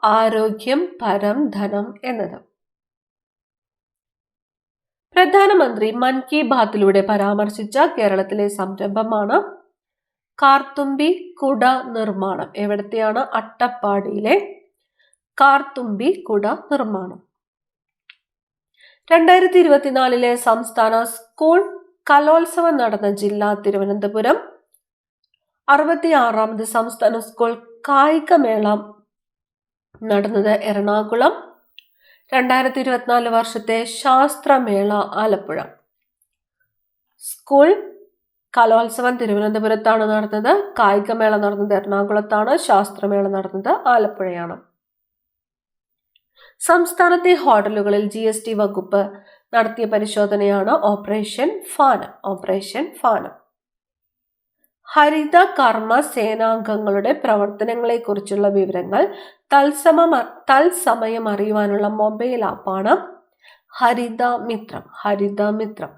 ആരോഗ്യം പരം ധനം എന്നത്. പ്രധാനമന്ത്രി മൻ കി ബാത്തിലൂടെ പരാമർശിച്ച കേരളത്തിലെ സംരംഭമാണ് കാർത്തുമ്പി കുട നിർമ്മാണം. എവിടത്തെയാണ്? അട്ടപ്പാടിയിലെ കാർത്തുമ്പി കുട നിർമ്മാണം. 2024 സംസ്ഥാന സ്കൂൾ കലോത്സവം നടന്ന ജില്ല തിരുവനന്തപുരം. 66ാമത് സംസ്ഥാന സ്കൂൾ കായികമേള നടന്നത് എറണാകുളം. 2024 വർഷത്തെ ശാസ്ത്രമേള ആലപ്പുഴ. സ്കൂൾ കലോത്സവം തിരുവനന്തപുരത്താണ് നടന്നത്. കായികമേള നടന്നത് എറണാകുളത്താണ്. ശാസ്ത്രമേള നടന്നത് ആലപ്പുഴയാണ്. സംസ്ഥാനത്തെ ഹോട്ടലുകളിൽ GST വകുപ്പ് നടത്തിയ പരിശോധനയാണ് ഓപ്പറേഷൻ ഫാനം. ഓപ്പറേഷൻ ഫാനം. ഹരിത കർമ്മ സേനാംഗങ്ങളുടെ പ്രവർത്തനങ്ങളെക്കുറിച്ചുള്ള വിവരങ്ങൾ തത്സമയം അറിയുവാനുള്ള മൊബൈൽ ആപ്പാണ് ഹരിതമിത്രം. ഹരിതമിത്രം.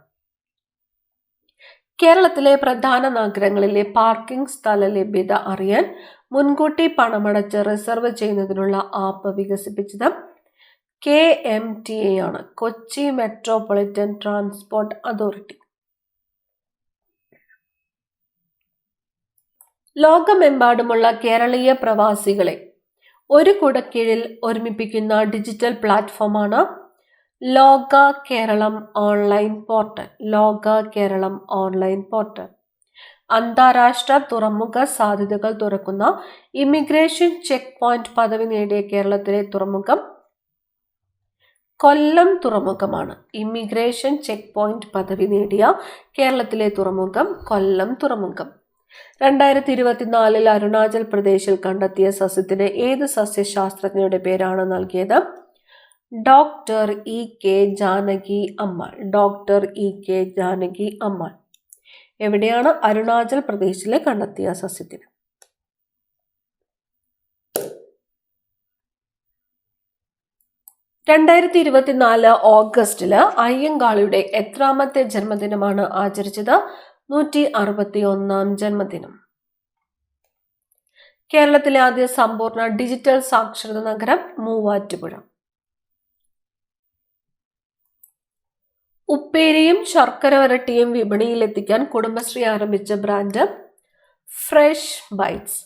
കേരളത്തിലെ പ്രധാന നഗരങ്ങളിലെ പാർക്കിംഗ് സ്ഥല ലഭ്യത അറിയാൻ മുൻകൂട്ടി പണമടച്ച് റിസർവ് ചെയ്യുന്നതിനുള്ള ആപ്പ് വികസിപ്പിച്ചത് KMTA ആണ്. Kochi metropolitan transport authority. ലോകമെമ്പാടുമുള്ള കേരളീയ പ്രവാസികളെ ഒരു കുടക്കീഴിൽ ഒരുമിപ്പിക്കുന്ന ഡിജിറ്റൽ പ്ലാറ്റ്ഫോമാണ് ലോക കേരളം ഓൺലൈൻ പോർട്ടൽ. ലോക കേരളം ഓൺലൈൻ പോർട്ടൽ. അന്താരാഷ്ട്ര തുറമുഖ സാധ്യതകൾ തുറക്കുന്ന ഇമിഗ്രേഷൻ ചെക്ക് പോയിന്റ് പദവി നേടിയ കേരളത്തിലെ തുറമുഖം കൊല്ലം തുറമുഖമാണ്. ഇമിഗ്രേഷൻ ചെക്ക് പോയിന്റ് പദവി നേടിയ കേരളത്തിലെ തുറമുഖം കൊല്ലം തുറമുഖം. 2024 അരുണാചൽ പ്രദേശിൽ കണ്ടെത്തിയ സസ്യത്തിന് ഏത് സസ്യശാസ്ത്രജ്ഞയുടെ പേരാണ് നൽകിയത്? Doctor E K Janaki Ammal. Doctor E K Janaki Ammal. എവിടെയാണ്? അരുണാചൽ പ്രദേശിലെ കണ്ടെത്തിയ സസ്യത്തിന്. ഓഗസ്റ്റില് അയ്യങ്കാളിയുടെ എത്രാമത്തെ ജന്മദിനമാണ് ആചരിച്ചത്? 161 ജന്മദിനം. കേരളത്തിലെ ആദ്യ സമ്പൂർണ്ണ ഡിജിറ്റൽ സാക്ഷരത നഗരം മൂവാറ്റുപുഴ. ഉപ്പേരിയും ശർക്കര വരട്ടിയും വിപണിയിലെത്തിക്കാൻ കുടുംബശ്രീ ആരംഭിച്ച ബ്രാൻഡ് ഫ്രഷ് ബൈറ്റ്സ്.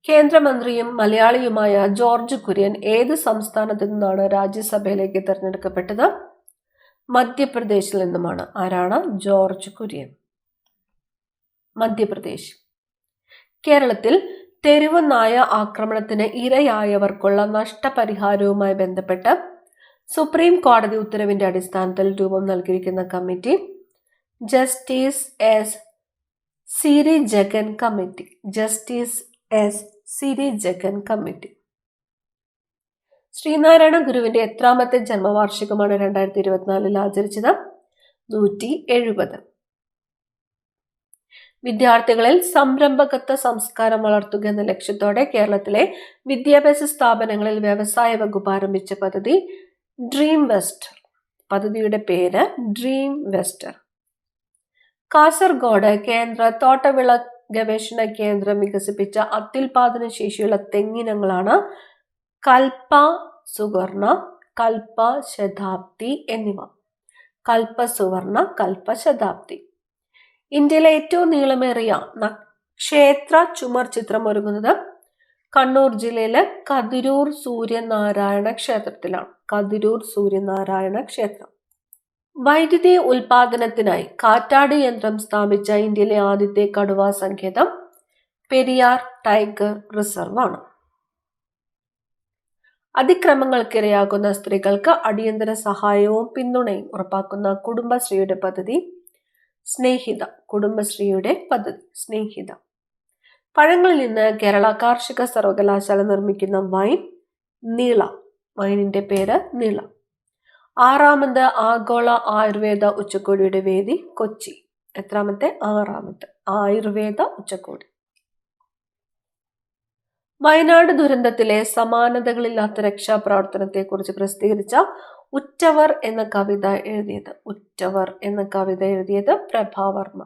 കേന്ദ്രമന്ത്രിയും മലയാളിയുമായ ജോർജ് കുര്യൻ ഏത് സംസ്ഥാനത്തു നിന്നാണ് രാജ്യസഭയിലേക്ക് തെരഞ്ഞെടുക്കപ്പെട്ടത്? മധ്യപ്രദേശിൽ നിന്നുമാണ്. ആരാണ്? ജോർജ് കുര്യൻ. മധ്യപ്രദേശ്. കേരളത്തിൽ തെരുവ് നായ ആക്രമണത്തിന് ഇരയായവർക്കുള്ള നഷ്ടപരിഹാരവുമായി ബന്ധപ്പെട്ട് സുപ്രീം കോടതി ഉത്തരവിന്റെ അടിസ്ഥാനത്തിൽ രൂപം നൽകിയിരിക്കുന്ന committee justice S Siri Jagan committee. Justice S Siri Jagan committee. Sreenarayana ഗുരുവിന്റെ എത്രാമത്തെ ജന്മവാർഷികമാണ് 2024 ആചരിച്ചത്? 170. വിദ്യാർത്ഥികളിൽ സംരംഭകത്വ സംസ്കാരം വളർത്തുക എന്ന ലക്ഷ്യത്തോടെ കേരളത്തിലെ വിദ്യാഭ്യാസ സ്ഥാപനങ്ങളിൽ വ്യവസായ വകുപ്പ് ആരംഭിച്ച പദ്ധതി ഡ്രീം വെസ്റ്റർ. പദ്ധതിയുടെ പേര് ഡ്രീം വെസ്റ്റർ. കാസർഗോഡ് കേന്ദ്ര തോട്ടവിള ഗവേഷണ കേന്ദ്രം വികസിപ്പിച്ച അത്യുൽപാദന ശേഷിയുള്ള തെങ്ങിനങ്ങളാണ് കൽപ്പ സുവർണ, കൽപ്പ ശതാബ്ദി എന്നിവ. കൽപ്പ സുവർണ, കൽപ്പ ശതാബ്ദി. ഇന്ത്യയിലെ ഏറ്റവും നീളമേറിയ ക്ഷേത്ര ചുമർ ചിത്രം ഒരുങ്ങുന്നത് കണ്ണൂർ ജില്ലയിലെ കതിരൂർ സൂര്യനാരായണ ക്ഷേത്രത്തിലാണ്. കതിരൂർ സൂര്യനാരായണ ക്ഷേത്രം. വൈദ്യുതി ഉൽപാദനത്തിനായി കാറ്റാടി യന്ത്രം സ്ഥാപിച്ച ഇന്ത്യയിലെ ആദ്യത്തെ കടുവാ സങ്കേതം പെരിയാർ ടൈഗർ റിസർവ് ആണ്. അതിക്രമങ്ങൾക്കിരയാകുന്ന സ്ത്രീകൾക്ക് അടിയന്തര സഹായവും പിന്തുണയും ഉറപ്പാക്കുന്ന കുടുംബശ്രീയുടെ പദ്ധതി സ്നേഹിത. കുടുംബശ്രീയുടെ പദ്ധതി സ്നേഹിത. പഴങ്ങളിൽ നിന്ന് കേരള കാർഷിക സർവകലാശാല നിർമ്മിക്കുന്ന വൈൻ നീള. വൈനിന്റെ പേര് നീള. 6ാമത് ആഗോള ആയുർവേദ ഉച്ചകോടിയുടെ വേദി കൊച്ചി. എത്രാമത്തെ? 6ാമത്തെ ആയുർവേദ ഉച്ചകോടി. വയനാട് ദുരന്തത്തിലെ സമാനതകളില്ലാത്ത രക്ഷാപ്രവർത്തനത്തെക്കുറിച്ച് പ്രസിദ്ധീകരിച്ച ഉറ്റവർ എന്ന കവിത എഴുതിയത് പ്രഭാവർമ്മ.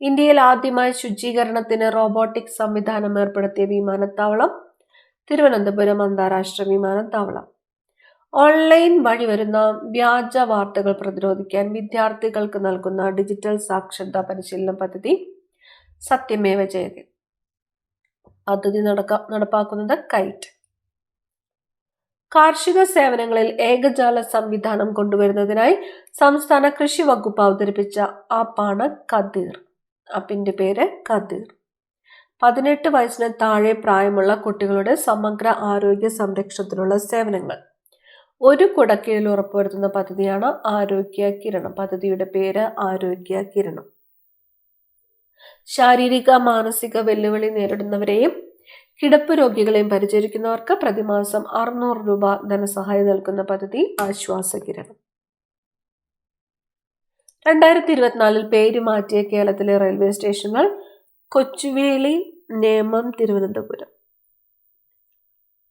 ഇന്ത്യയിൽ ആദ്യമായി ശുചീകരണത്തിന് റോബോട്ടിക് സംവിധാനം ഏർപ്പെടുത്തിയ വിമാനത്താവളം തിരുവനന്തപുരം അന്താരാഷ്ട്ര വിമാനത്താവളം. ഓൺലൈൻ വഴി വരുന്ന വ്യാജ വാർത്തകൾ പ്രതിരോധിക്കാൻ വിദ്യാർത്ഥികൾക്ക് നൽകുന്ന ഡിജിറ്റൽ സാക്ഷരതാ പരിശീലന പദ്ധതി സത്യമേവ ജയതേ. പദ്ധതി നടപ്പാക്കുന്നത് കൈറ്റ്. കാർഷിക സേവനങ്ങളിൽ ഏകജാല സംവിധാനം കൊണ്ടുവരുന്നതിനായി സംസ്ഥാന കൃഷി വകുപ്പ് അവതരിപ്പിച്ച ആപ്പാണ് കദീർ. ആപ്പിന്റെ പേര് കദീർ. 18 വയസ്സിന് താഴെ പ്രായമുള്ള കുട്ടികളുടെ സമഗ്ര ആരോഗ്യ സംരക്ഷണത്തിനുള്ള സേവനങ്ങൾ ഒരു കുടക്കീഴിൽ ഉറപ്പുവരുത്തുന്ന പദ്ധതിയാണ് ആരോഗ്യ കിരണം. പദ്ധതിയുടെ പേര് ആരോഗ്യ കിരണം. ശാരീരിക മാനസിക വെല്ലുവിളി നേരിടുന്നവരെയും കിടപ്പ് രോഗികളെയും പരിചരിക്കുന്നവർക്ക് പ്രതിമാസം 600 രൂപ ധനസഹായം നൽകുന്ന പദ്ധതി ആശ്വാസകിരണം. 2024 പേര് മാറ്റിയ കേരളത്തിലെ റെയിൽവേ സ്റ്റേഷനുകൾ Kochuveli, Nemam, Thiruvananthapuram.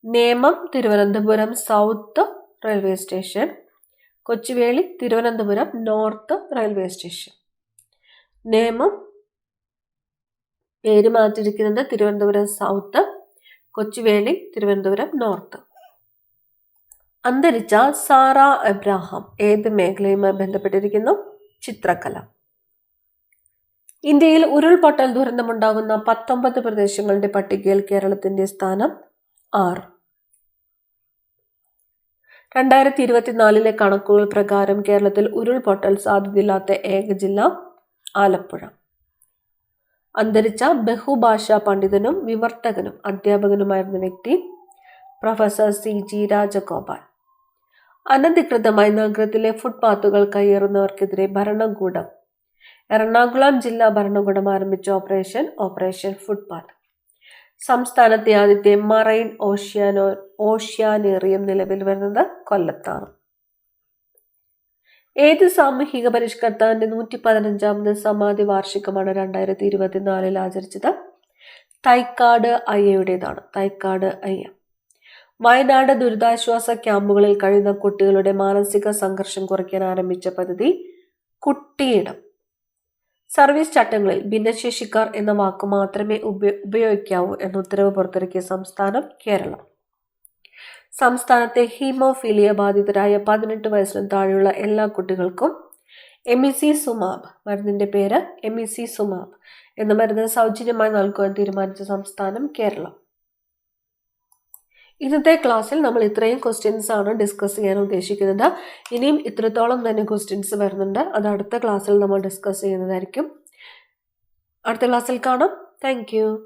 Nemam Thiruvananthapuram south railway station, Kochuveli Thiruvananthapuram north railway station. Nemam പേര് മാറ്റിയിരിക്കുന്നത് തിരുവനന്തപുരം സൗത്ത്, കൊച്ചുവേളി തിരുവനന്തപുരം നോർത്ത്. അന്തരിച്ച സാറ എബ്രഹാം ഏത് മേഖലയുമായി ബന്ധപ്പെട്ടിരിക്കുന്നു? ചിത്രകല. ഇന്ത്യയിൽ ഉരുൾപൊട്ടൽ ദുരന്തമുണ്ടാകുന്ന 19 പ്രദേശങ്ങളുടെ പട്ടികയിൽ കേരളത്തിന്റെ സ്ഥാനം 6. 2024 കണക്കുകൾ പ്രകാരം കേരളത്തിൽ ഉരുൾപൊട്ടൽ സാധ്യതയില്ലാത്ത ഏക ജില്ല ആലപ്പുഴ. അന്തരിച്ച ബഹുഭാഷാ പണ്ഡിതനും വിവർത്തകനും അധ്യാപകനുമായിരുന്ന വ്യക്തി പ്രൊഫസർ CG രാജഗോപാൽ. അനധികൃതമായി നഗരത്തിലെ ഫുട്പാത്തുകൾ കയ്യേറുന്നവർക്കെതിരെ ഭരണകൂടം എറണാകുളം ജില്ലാ ഭരണകൂടം ആരംഭിച്ച ഓപ്പറേഷൻ ഫുട്പാത്ത്. സംസ്ഥാനത്തെ ആദ്യത്തെ മറൈൻ ഓഷ്യാനേറിയം നിലവിൽ വരുന്നത് കൊല്ലത്താണ്. ഏത് സാമൂഹിക പരിഷ്കർത്താവിന്റെ 115ാമത് സമാധി വാർഷികമാണ് 2024 ആചരിച്ചത്? തൈക്കാട് അയ്യയുടേതാണ്. തൈക്കാട് അയ്യ. വയനാട് ദുരിതാശ്വാസ ക്യാമ്പുകളിൽ കഴിയുന്ന കുട്ടികളുടെ മാനസിക സംഘർഷം കുറയ്ക്കാൻ ആരംഭിച്ച പദ്ധതി കുട്ടിയിടം. സർവീസ് ചട്ടങ്ങളിൽ ഭിന്നശേഷിക്കാർ എന്ന വാക്ക് മാത്രമേ ഉപയോഗിക്കാവൂ എന്ന ഉത്തരവ് പുറത്തിറക്കിയ സംസ്ഥാനം കേരളം. സംസ്ഥാനത്തെ ഹീമോഫീലിയ ബാധിതരായ 18 വയസ്സിനും താഴെയുള്ള എല്ലാ കുട്ടികൾക്കും എമിസിസുമാബ് മരുന്നിന്റെ പേര് എമിസിസുമാബ് എന്ന മരുന്ന് സൗജന്യമായി നൽകുവാൻ തീരുമാനിച്ച സംസ്ഥാനം കേരളം. ഇന്നത്തെ ക്ലാസ്സിൽ നമ്മൾ ഇത്രയും ക്വസ്റ്റ്യൻസ് ആണ് ഡിസ്കസ് ചെയ്യാൻ ഉദ്ദേശിക്കുന്നത്. ഇനിയും ഇത്രത്തോളം തന്നെ ക്വസ്റ്റ്യൻസ് വരുന്നുണ്ട്. അത് അടുത്ത ക്ലാസ്സിൽ നമ്മൾ ഡിസ്കസ് ചെയ്യുന്നതായിരിക്കും. അടുത്ത ക്ലാസ്സിൽ കാണാം. താങ്ക്